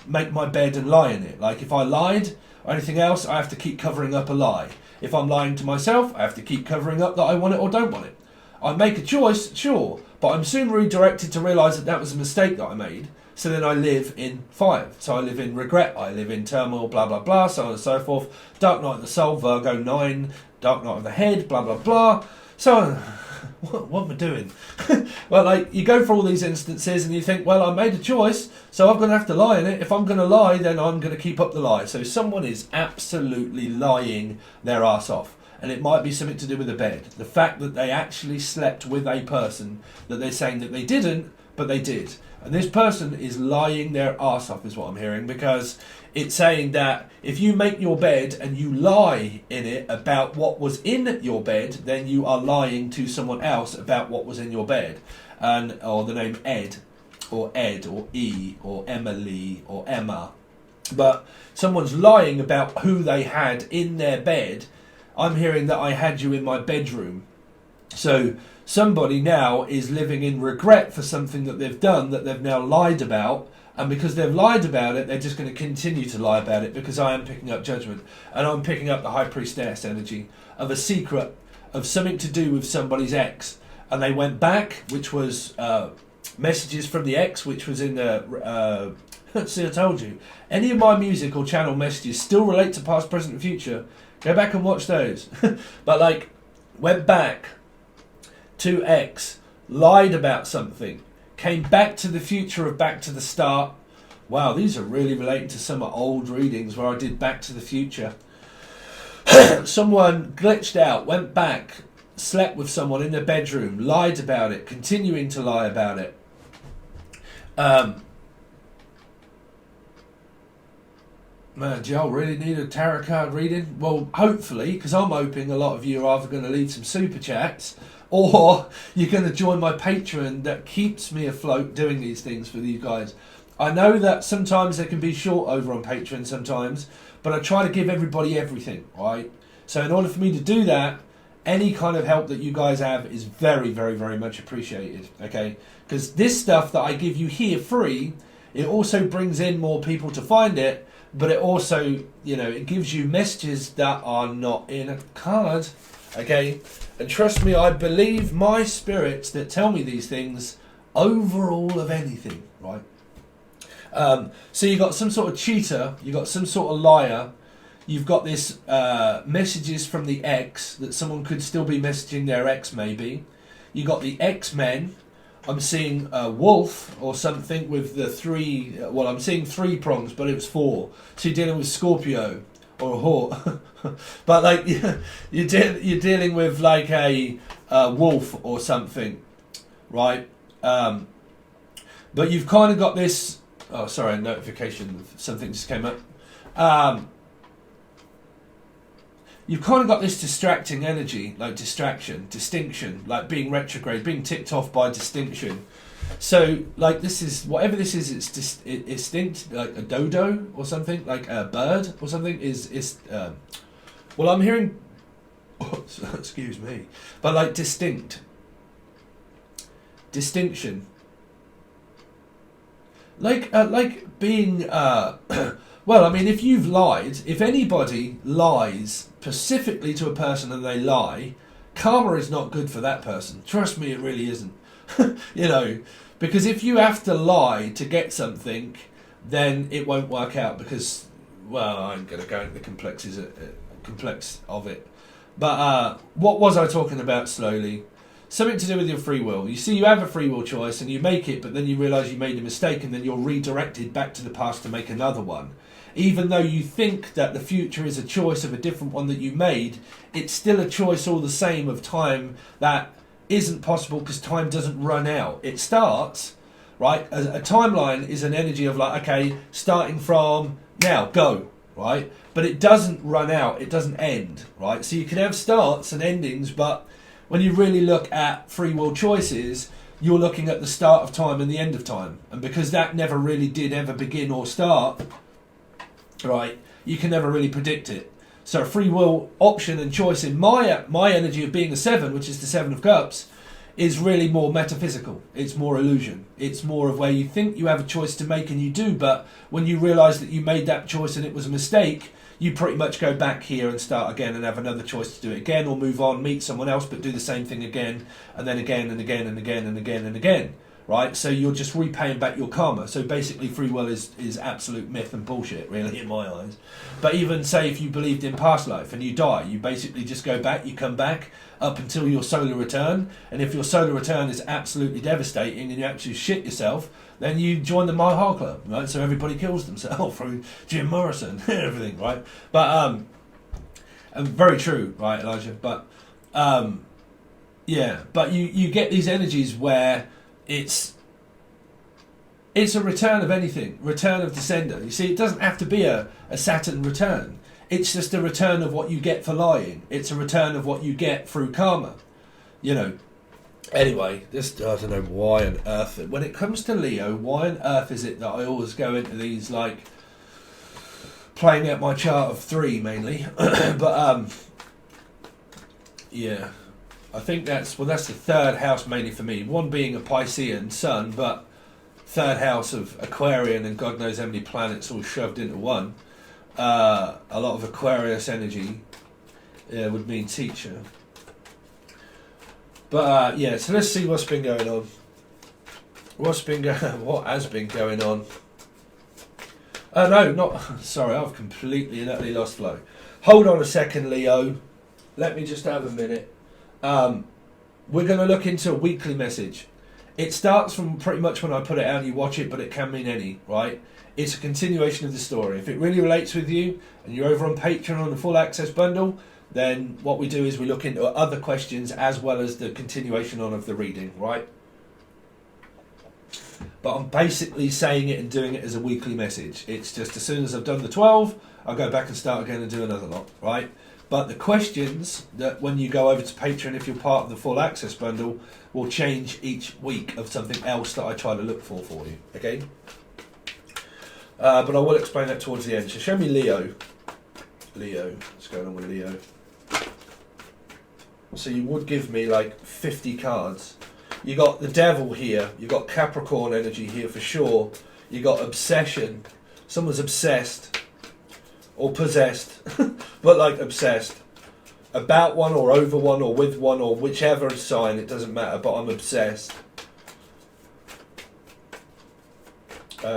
make my bed and lie in it. Like if I lied or anything else, I have to keep covering up a lie. If I'm lying to myself, I have to keep covering up that I want it or don't want it. I make a choice, sure, but I'm soon redirected to realise that was a mistake that I made. So then I live in 5. So I live in regret, I live in turmoil, blah, blah, blah, so on and so forth. Dark night of the soul, Virgo 9, dark night of the head, blah, blah, blah. So, what am I doing? Well, like, you go for all these instances and you think, well, I made a choice, so I'm going to have to lie in it. If I'm going to lie, then I'm going to keep up the lie. So someone is absolutely lying their ass off. And it might be something to do with the bed. The fact that they actually slept with a person that they're saying that they didn't, but they did. And this person is lying their arse off is what I'm hearing, because it's saying that if you make your bed and you lie in it about what was in your bed, then you are lying to someone else about what was in your bed. Or the name Ed or E or Emily or Emma but someone's lying about who they had in their bed. I'm hearing that I had you in my bedroom. So somebody now is living in regret for something that they've done, that they've now lied about. And because they've lied about it, they're just going to continue to lie about it, because I am picking up judgment. And I'm picking up the High Priestess energy of a secret, of something to do with somebody's ex. And they went back, which was messages from the ex, which was in the... see, I told you. Any of my music or channel messages still relate to past, present and future. Go back and watch those. But like, went back to ex, lied about something, came back to the future of back to the start. Wow, these are really relating to some old readings where I did back to the future. Someone glitched out, went back, slept with someone in their bedroom, lied about it, continuing to lie about it. Man, do y'all really need a tarot card reading? Well, hopefully, because I'm hoping a lot of you are either going to leave some super chats, or you're going to join my Patreon that keeps me afloat doing these things for you guys. I know that sometimes they can be short over on Patreon sometimes, but I try to give everybody everything, right? So in order for me to do that, any kind of help that you guys have is very, very, very much appreciated, okay? Because this stuff that I give you here free, it also brings in more people to find it, but it also, you know, it gives you messages that are not in a card, okay? And trust me, I believe my spirits that tell me these things over all of anything, right? So you've got some sort of cheater, you've got some sort of liar, you've got this messages from the ex, that someone could still be messaging their ex maybe. You've got the X-Men. I'm seeing a wolf or something with the three, well, I'm seeing 3 prongs, but it was 4. So you're dealing with Scorpio or a hawk. But like, you're dealing with like a wolf or something, right? But you've kind of got this, oh, sorry, a notification, something just came up. You've kind of got this distracting energy, like distraction, distinction, like being retrograde, being ticked off by distinction. So, like, this is, whatever this is, it's distinct, like a dodo or something, like a bird or something, well, I'm hearing, excuse me, but like distinct, distinction. Like being, well, I mean, if you've lied, if anybody lies specifically to a person and they lie, karma is not good for that person. Trust me, it really isn't. You know, because if you have to lie to get something, then it won't work out because, well, I'm going to go into the complex of it. But what was I talking about slowly? Something to do with your free will. You see, you have a free will choice and you make it, but then you realise you made a mistake and then you're redirected back to the past to make another one. Even though you think that the future is a choice of a different one that you made, it's still a choice all the same of time that isn't possible because time doesn't run out. It starts, right? A timeline is an energy of like, okay, starting from now, go, right? But it doesn't run out, it doesn't end, right? So you can have starts and endings, but when you really look at free will choices, you're looking at the start of time and the end of time. And because that never really did ever begin or start, right, you can never really predict it. So a free will option and choice in my energy of being a 7, which is the 7 of Cups, is really more metaphysical. It's more illusion. It's more of where you think you have a choice to make and you do, but when you realise that you made that choice and it was a mistake, you pretty much go back here and start again and have another choice to do it again, or move on, meet someone else, but do the same thing again, and then again and again and again and again and again. Right, so you're just repaying back your karma. So basically free will is absolute myth and bullshit, really, in my eyes. But even say if you believed in past life and you die, you basically just go back, you come back up until your solar return, and if your solar return is absolutely devastating and you actually shit yourself, then you join the Mile High Club, right? So everybody kills themselves through Jim Morrison and everything, right? But and very true, right, Elijah? But yeah, but you get these energies where it's a return of anything, return of descender. You see, it doesn't have to be a Saturn return. It's just a return of what you get for lying. It's a return of what you get through karma. You know. Anyway, this, I don't know why on earth, when it comes to Leo, why on earth is it that I always go into these like playing out my chart of 3 mainly, but yeah, I think that's the 3rd house mainly for me. 1 being a Piscean sun, but 3rd house of Aquarian and God knows how many planets all shoved into 1. A lot of Aquarius energy would mean teacher. But yeah, so let's see what's been going on. What has been going on? No, not. Sorry, I've completely and utterly lost flow. Hold on a second, Leo. Let me just have a minute. We're going to look into a weekly message. It starts from pretty much when I put it out and you watch it, but it can mean any, right? It's a continuation of the story. If it really relates with you and you're over on Patron on the full access bundle, then what we do is we look into other questions as well as the continuation on of the reading, right? But I'm basically saying it and doing it as a weekly message. It's just as soon as I've done the 12, I'll go back and start again and do another lot, right? But the questions that when you go over to Patreon, if you're part of the full access bundle, will change each week of something else that I try to look for you, okay? But I will explain that towards the end. So show me Leo. Leo, what's going on with Leo? So you would give me like 50 cards. You got the devil here. You got Capricorn energy here for sure. You got obsession. Someone's obsessed or possessed, but like obsessed about one or over one or with one or whichever sign. It doesn't matter. But I'm obsessed.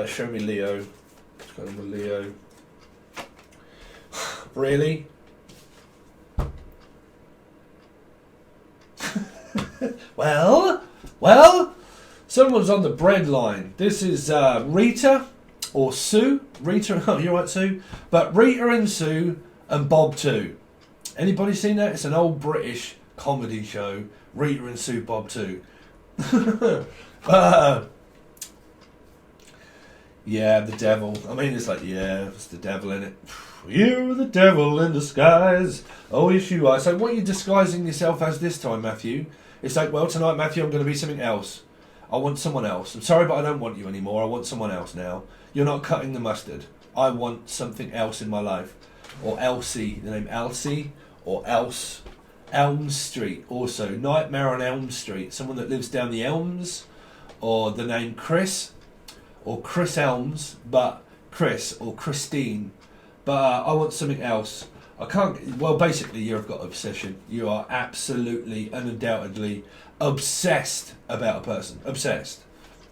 Show me Leo. What's going on with Leo? Really? Well, someone's on the bread line. This is Rita or Sue. Rita, oh, you're right, Sue. But Rita and Sue and Bob too. Anybody seen that? It's an old British comedy show. Rita and Sue, Bob too. Yeah, the devil. I mean, it's like, yeah, it's the devil in it. You're the devil in disguise. Oh, yes, you are. So what are you disguising yourself as this time, Matthew? It's like, well, tonight, Matthew, I'm going to be something else. I want someone else. I'm sorry, but I don't want you anymore. I want someone else now. You're not cutting the mustard. I want something else in my life. Or Elsie, the name Elsie, or Else. Elm Street, also. Nightmare on Elm Street. Someone that lives down the Elms. Or the name Chris. Or Chris Elms, but Chris or Christine. But I want something else. I can't. Well, basically, you've got obsession. You are absolutely, undoubtedly obsessed about a person. Obsessed.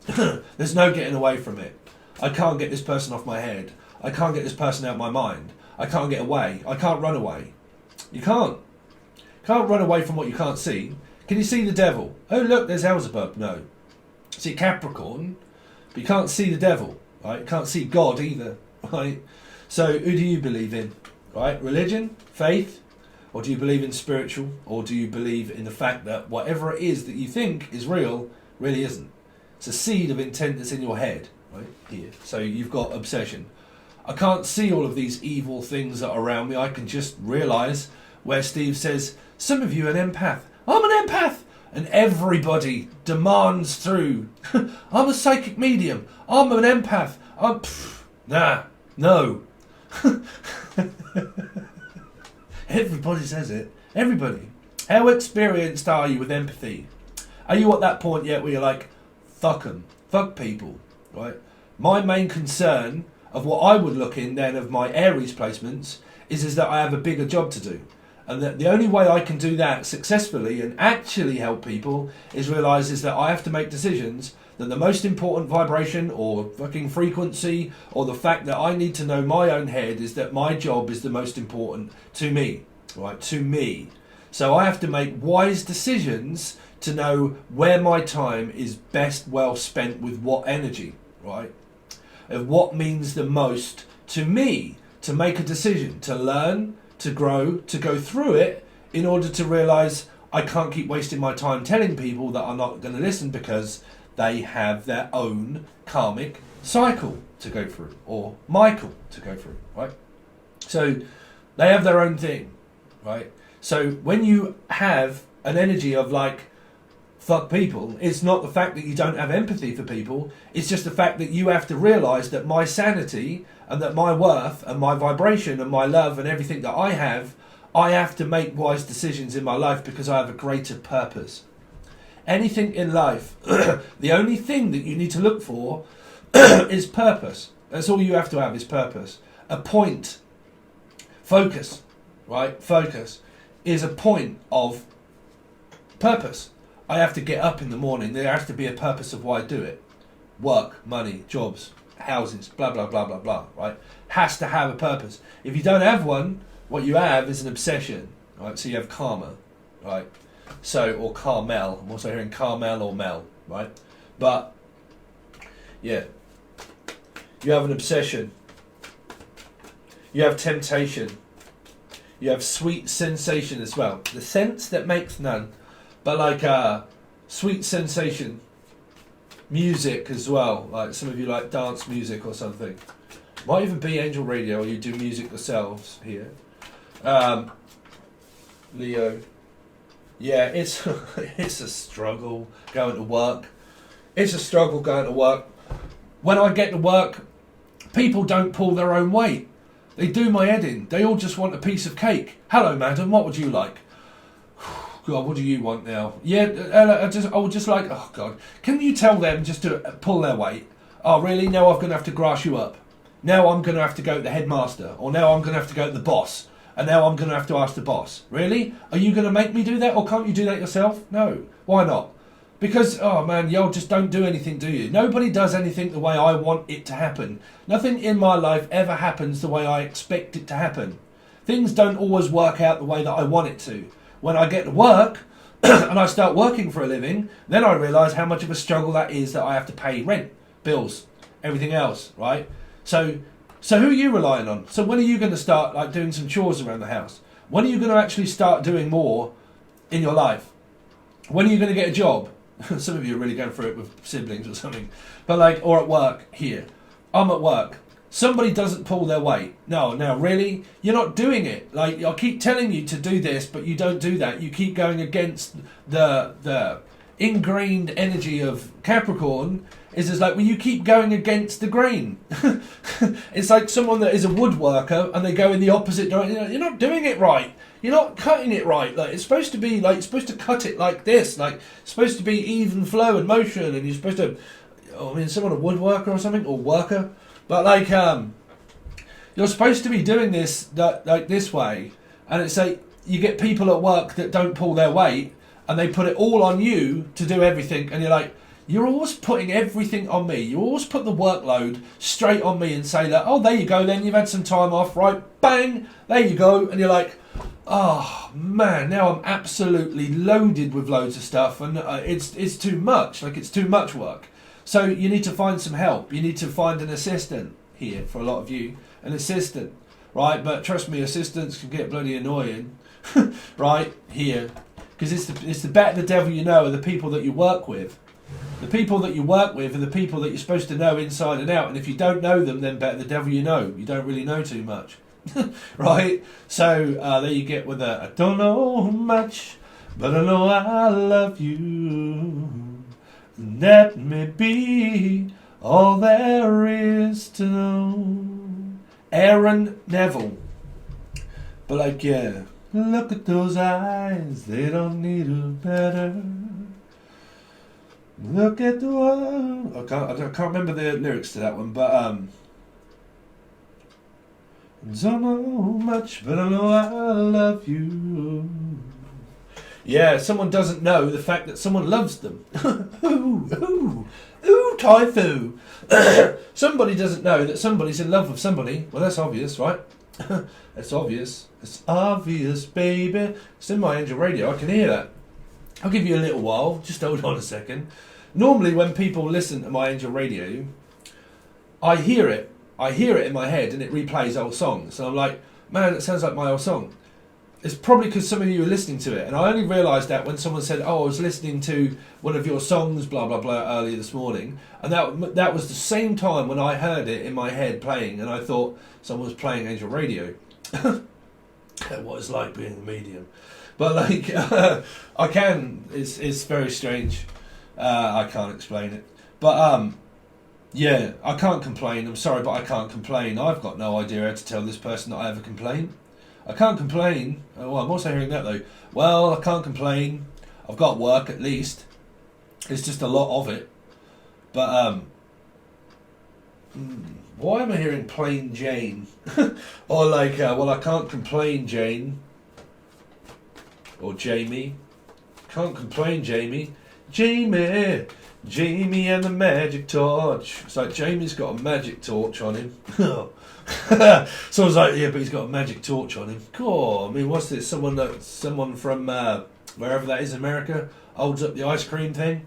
There's no getting away from it. I can't get this person off my head. I can't get this person out of my mind. I can't get away. I can't run away. You can't. Can't run away from what you can't see. Can you see the devil? Oh, look, there's Beelzebub. No. See Capricorn. But you can't see the devil, right? You can't see God either, right? So who do you believe in, right? Religion, faith, or do you believe in spiritual, or do you believe in the fact that whatever it is that you think is real, really isn't? It's a seed of intent that's in your head, right? Here. So you've got obsession. I can't see all of these evil things that are around me. I can just realise where Steve says, some of you are an empath. I'm an empath! And everybody demands through. I'm a psychic medium. I'm an empath. No. Everybody says it. Everybody. How experienced are you with empathy? Are you at that point yet where you're like, fuck them, fuck people, right? My main concern of what I would look in then of my Aries placements is that I have a bigger job to do. And that the only way I can do that successfully and actually help people is realise is that I have to make decisions that the most important vibration or fucking frequency or the fact that I need to know my own head is that my job is the most important to me, right? To me. So I have to make wise decisions to know where my time is best well spent with what energy, right? Of what means the most to me to make a decision, to learn, to grow, to go through it in order to realise I can't keep wasting my time telling people that I'm not going to listen because they have their own karmic cycle to go through or Michael to go through, right? So they have their own thing, right? So when you have an energy of like fuck people. It's not the fact that you don't have empathy for people. It's just the fact that you have to realise that my sanity and that my worth and my vibration and my love and everything that I have to make wise decisions in my life because I have a greater purpose. Anything in life, the only thing that you need to look for is purpose. That's all you have to have is purpose. A point. Focus. Right? Focus is a point of purpose. I have to get up in the morning. There has to be a purpose of why I do it. Work, money, jobs, houses, blah, blah, blah, blah, blah, right? Has to have a purpose. If you don't have one, what you have is an obsession, right? So you have karma, right? So, or Carmel. I'm also hearing Carmel or Mel, right? But, yeah. You have an obsession. You have temptation. You have sweet sensation as well. The sense that makes none. But like sweet sensation, music as well. Like some of you like dance music or something. Might even be Angel Radio, or you do music yourselves here. Leo. Yeah, it's it's a struggle going to work. It's a struggle going to work. When I get to work, people don't pull their own weight. They do my head in. They all just want a piece of cake. Hello, madam. What would you like? God, what do you want now? Yeah, I would just like, oh God, can you tell them just to pull their weight? Oh really? Now I'm going to have to grass you up. Now I'm going to have to go to the headmaster, or now I'm going to have to go to the boss, and now I'm going to have to ask the boss. Really? Are you going to make me do that, or can't you do that yourself? No. Why not? Because, oh man, y'all just don't do anything, do you? Nobody does anything the way I want it to happen. Nothing in my life ever happens the way I expect it to happen. Things don't always work out the way that I want it to. When I get to work and I start working for a living, then I realise how much of a struggle that is, that I have to pay rent, bills, everything else, right? So who are you relying on? So when are you going to start like doing some chores around the house? When are you going to actually start doing more in your life? When are you going to get a job? Some of you are really going through it with siblings or something. But like, or at work here. I'm at work. Somebody doesn't pull their weight. No, now really? You're not doing it. Like, I keep telling you to do this, but you don't do that. You keep going against the ingrained energy of Capricorn. Is just like, well, you keep going against the grain. It's like someone that is a woodworker and they go in the opposite direction. You're not doing it right. You're not cutting it right. Like, it's supposed to be like, you're supposed to cut it like this. Like, it's supposed to be even flow and motion, and you're supposed to, I mean, someone a woodworker or something, or worker. But like, you're supposed to be doing this like this way, and it's like you get people at work that don't pull their weight, and they put it all on you to do everything, and you're like, you're always putting everything on me. You always put the workload straight on me and say that, oh, there you go, then you've had some time off, right? Bang, there you go, and you're like, oh man, now I'm absolutely loaded with loads of stuff, and it's too much. Like, it's too much work. So you need to find some help. You need to find an assistant here, for a lot of you. An assistant, right? But trust me, assistants can get bloody annoying, right? Here. Because it's the better the devil you know are the people that you work with. The people that you work with are the people that you're supposed to know inside and out. And if you don't know them, then better the devil you know. You don't really know too much. Right? So there you get with I don't know much, but I know I love you. That may be all there is to know. Aaron Neville. But like, yeah, look at those eyes, they don't need a better. Look at the one. I can't remember the lyrics to that one, but don't know much, but I know I love you. Yeah, someone doesn't know the fact that someone loves them. Ooh, Typhoon. Somebody doesn't know that somebody's in love with somebody. Well, that's obvious, right? It's obvious. It's obvious, baby. It's in my Angel Radio. I can hear that. I'll give you a little while. Just hold on a second. Normally, when people listen to my Angel Radio, I hear it. I hear it in my head, and it replays old songs. And I'm like, man, it sounds like my old song. It's probably because some of you are listening to it. And I only realised that when someone said, oh, I was listening to one of your songs, blah, blah, blah, earlier this morning. And that was the same time when I heard it in my head playing. And I thought someone was playing Angel Radio. what it's like being a medium. But like, I can. It's very strange. I can't explain it. But yeah, I can't complain. I'm sorry, but I can't complain. I've got no idea how to tell this person that I have a complaint. I can't complain. Well, I'm also hearing that though. Well, I can't complain. I've got work at least. It's just a lot of it. But why am I hearing plain Jane? Or like, well, I can't complain, Jane. Or Jamie. Can't complain, Jamie. Jamie. Jamie and the magic torch. It's like Jamie's got a magic torch on him. So I was like, yeah, but he's got a magic torch on him. Cool. I mean, what's this? Someone from wherever that is, America, holds up the ice cream thing,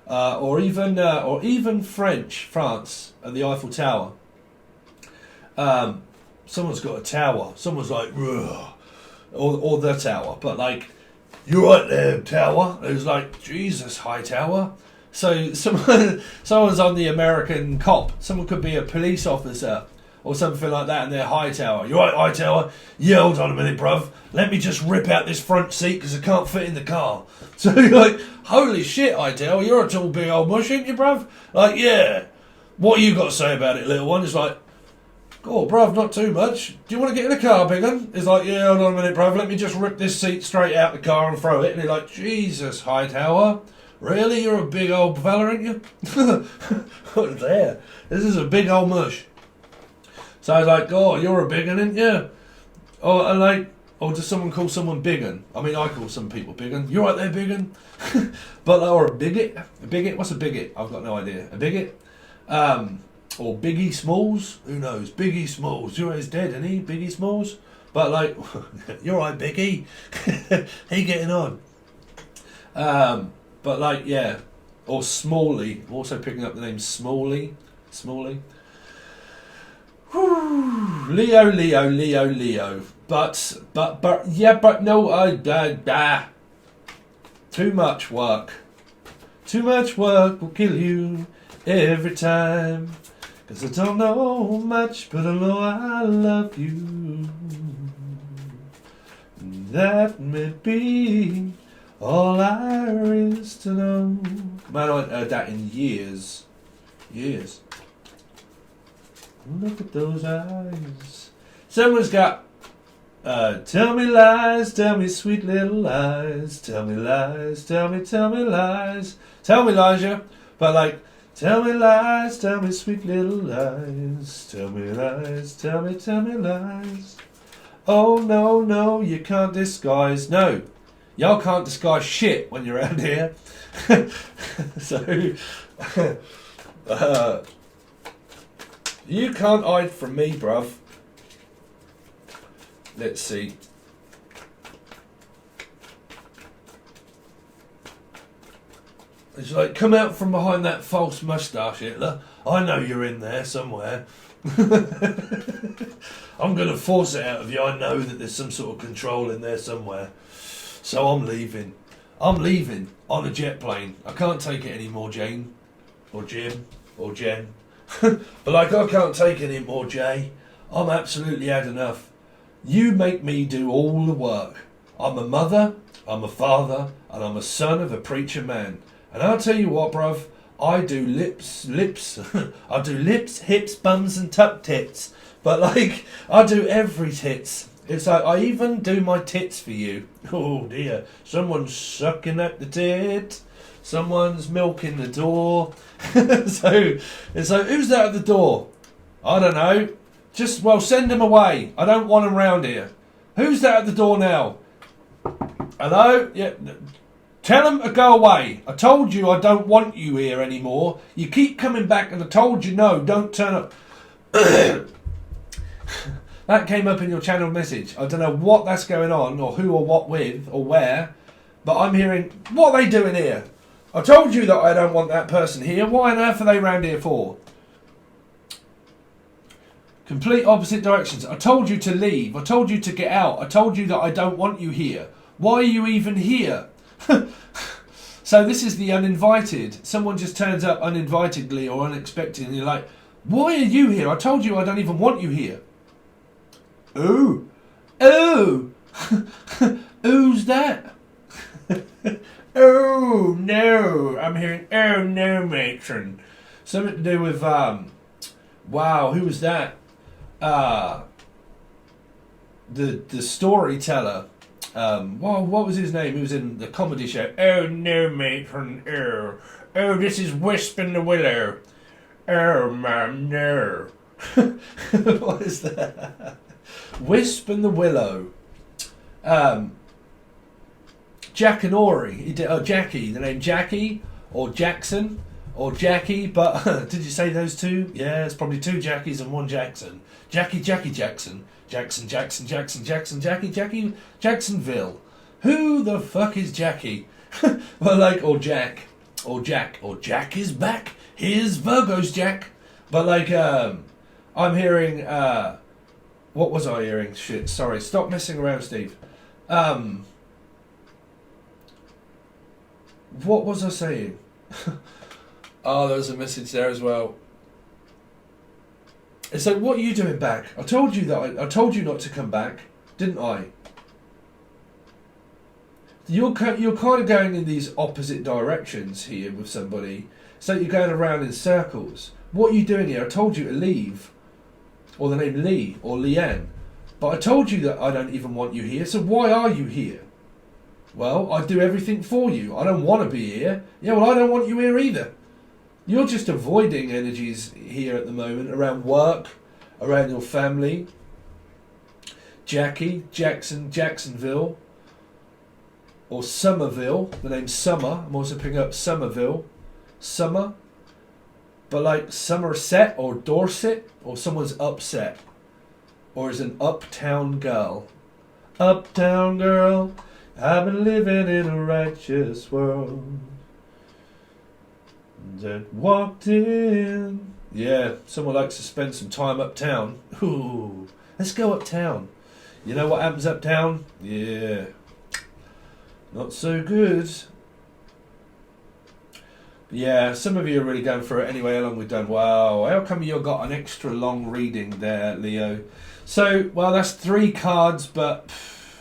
or even France and the Eiffel Tower. Someone's got a tower. Someone's like, or the tower, but like, you're right there, tower. It was like, Jesus, high tower. So someone's on the American cop. Someone could be a police officer or something like that, and they're high tower. You right, high tower? Yeah, hold on a minute, bruv. Let me just rip out this front seat because I can't fit in the car. So you're like, holy shit, high tower, you're a tall big old mush, ain't you, bruv? Like, yeah. What you got to say about it, little one? It's like, oh, bruv, not too much. Do you want to get in the car, big one? It's like, yeah, hold on a minute, bruv. Let me just rip this seat straight out the car and throw it. And you're like, Jesus, high tower. Really? You're a big old fella, aren't you? What's there? This is a big old mush. So I was like, oh, you're a big un, ain't you? Or does someone call someone big un? I mean, I call some people big un. You right there, big un? But, or a bigot? A bigot? What's a bigot? I've got no idea. A bigot? Or Biggie Smalls? Who knows? Biggie Smalls. You're he's dead, isn't he? Biggie Smalls? But like, you're right, Biggie. How you getting on? But like, yeah. Or Smalley. I'm also picking up the name Smalley. Smalley. Whew. Leo. But no, too much work. Too much work will kill you every time. 'Cause I don't know much, but I know I love you. That may be all there is to know. Man, I haven't heard that in years. Years. Look at those eyes. Someone's got tell me lies, tell me sweet little lies. Tell me lies, tell me lies. Tell me lies, yeah. But like, tell me lies, tell me sweet little lies. Tell me lies, tell me lies. Oh no, you can't disguise. No, y'all can't disguise shit when you're around here. So, you can't hide from me, bruv. Let's see. It's like, come out from behind that false moustache, Hitler. I know you're in there somewhere. I'm going to force it out of you. I know that there's some sort of control in there somewhere. So I'm leaving. I'm leaving on a jet plane. I can't take it anymore, Jane. Or Jim. Or Jen. But like, I can't take any more, Jay. I'm absolutely had enough. You make me do all the work. I'm a mother, I'm a father, and I'm a son of a preacher man. And I'll tell you what, bruv, I do lips, I do lips, hips, bums and tuck tits. But like, I do every tits. It's like, I even do my tits for you. Oh dear, someone's sucking at the tit. Someone's milking the door. So, it's like, who's that at the door? I don't know. Just, well, send them away. I don't want them round here. Who's that at the door now? Hello? Yeah. Tell them to go away. I told you I don't want you here anymore. You keep coming back and I told you no, don't turn up. That came up in your channel message. I don't know what that's going on or who or what with or where, but I'm hearing, what are they doing here? I told you that I don't want that person here. Why on earth are they round here for? Complete opposite directions. I told you to leave. I told you to get out. I told you that I don't want you here. Why are you even here? So this is the uninvited. Someone just turns up uninvitedly or unexpected and you're like, why are you here? I told you I don't even want you here. Oh, Who's that? Oh no, I'm hearing, oh no, matron. Something to do with, wow, who was that? The storyteller. What was his name? He was in the comedy show. Oh no, matron, oh, this is Wisp and the Willow. Oh, man, no. What is that? Wisp and the Willow. Jack and Ori. He did, Jackie. The name Jackie or Jackson or Jackie. But did you say those two? Yeah, it's probably two Jackies and one Jackson. Jackie Jackson. Jackson, Jackie, Jacksonville. Who the fuck is Jackie? Well, like, or Jack. Or Jack is back. Here's Virgo's Jack. But like, I'm hearing, what was I hearing? Shit, sorry. Stop messing around, Steve. What was I saying? Oh, there was a message there as well. It's like, what are you doing back? I told you that I told you not to come back, didn't I? You're kind of going in these opposite directions here with somebody. So you're going around in circles. What are you doing here? I told you to leave. Or the name Lee or Leanne. But I told you that I don't even want you here. So why are you here? Well, I do everything for you. I don't want to be here. Yeah, well, I don't want you here either. You're just avoiding energies here at the moment around work, around your family. Jackie, Jackson, Jacksonville. Or Somerville. The name's Summer. I'm also picking up Somerville. Summer. But like Somerset or Dorset. Or someone's upset. Or is an uptown girl. Uptown girl. I've been living in a righteous world. That walked in. Yeah, someone likes to spend some time uptown. Ooh, let's go uptown. You know what happens uptown? Yeah, not so good. Yeah, some of you are really going for it anyway. How long we've done? Wow, how come you got an extra long reading there, Leo? So, well, that's 3 cards, but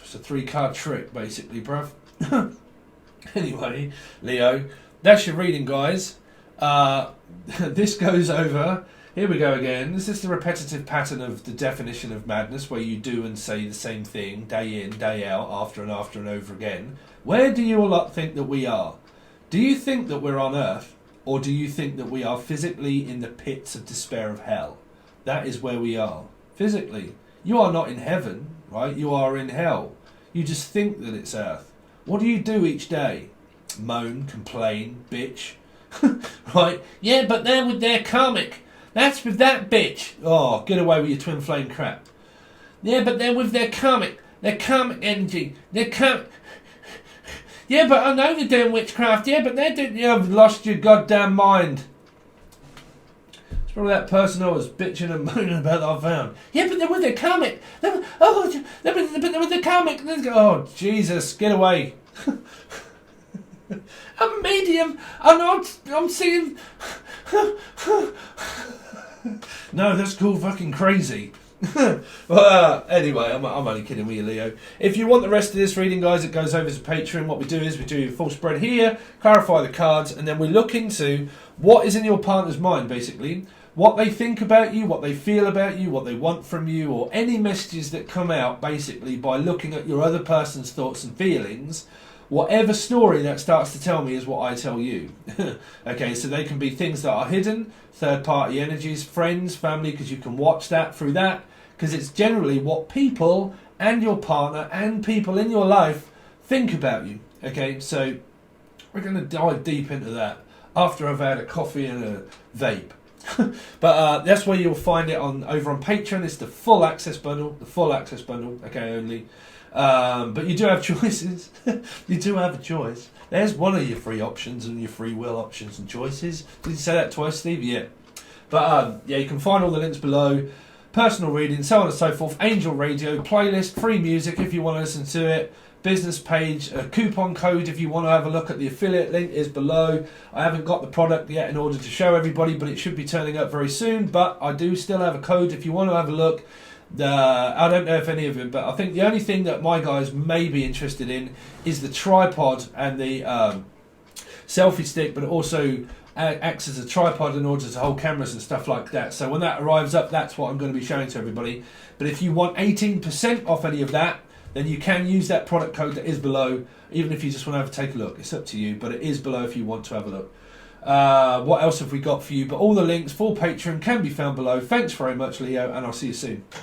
it's a 3-card trick, basically, bruv. Anyway, Leo, that's your reading, guys. This goes over. Here we go again. This is the repetitive pattern of the definition of madness, where you do and say the same thing day in, day out, after and over again. Where do you lot think that we are? Do you think that we're on Earth, or do you think that we are physically in the pits of despair of hell? That is where we are. Physically. You are not in heaven, right? You are in hell. You just think that it's Earth. What do you do each day? Moan, complain, bitch. Right? Yeah, but they're with their karmic. That's with that bitch. Oh, get away with your twin flame crap. Yeah, but they're with their karmic energy. Their karmic. Yeah, but I know they're doing witchcraft. Yeah, but they're doing. You've lost your goddamn mind. It's probably that person I was bitching and moaning about that I found. Yeah, but they're with their karmic. They're with their karmic. Oh, Jesus, get away. I'm a medium. I'm seeing. No, that's cool. Fucking crazy. Well, anyway, I'm only kidding with you, Leo. If you want the rest of this reading, guys, it goes over to Patreon. What we do is we do a full spread here, clarify the cards, and then we look into what is in your partner's mind, basically. What they think about you, what they feel about you, what they want from you, or any messages that come out, basically, by looking at your other person's thoughts and feelings. Whatever story that starts to tell me is what I tell you. Okay, so they can be things that are hidden, third-party energies, friends, family, because you can watch that through that, because it's generally what people and your partner and people in your life think about you. Okay, so we're going to dive deep into that after I've had a coffee and a vape. But that's where you'll find it over on Patreon. It's the full access bundle, okay, only. But you do have choices. You do have a choice. There's one of your free options and your free will options and choices. Did you say that twice, Steve? Yeah. But yeah, you can find all the links below. Personal reading, so on and so forth. Angel Radio, playlist, free music if you want to listen to it. Business page, a coupon code if you want to have a look at the affiliate link is below. I haven't got the product yet in order to show everybody, but it should be turning up very soon. But I do still have a code if you want to have a look. I don't know if any of them, but I think the only thing that my guys may be interested in is the tripod and the selfie stick, but also acts as a tripod in order to hold cameras and stuff like that. So when that arrives up, that's what I'm going to be showing to everybody. But if you want 18% off any of that, then you can use that product code that is below, even if you just want to have a take a look. It's up to you, but it is below if you want to have a look. What else have we got for you? But all the links for Patreon can be found below. Thanks very much, Leo, and I'll see you soon.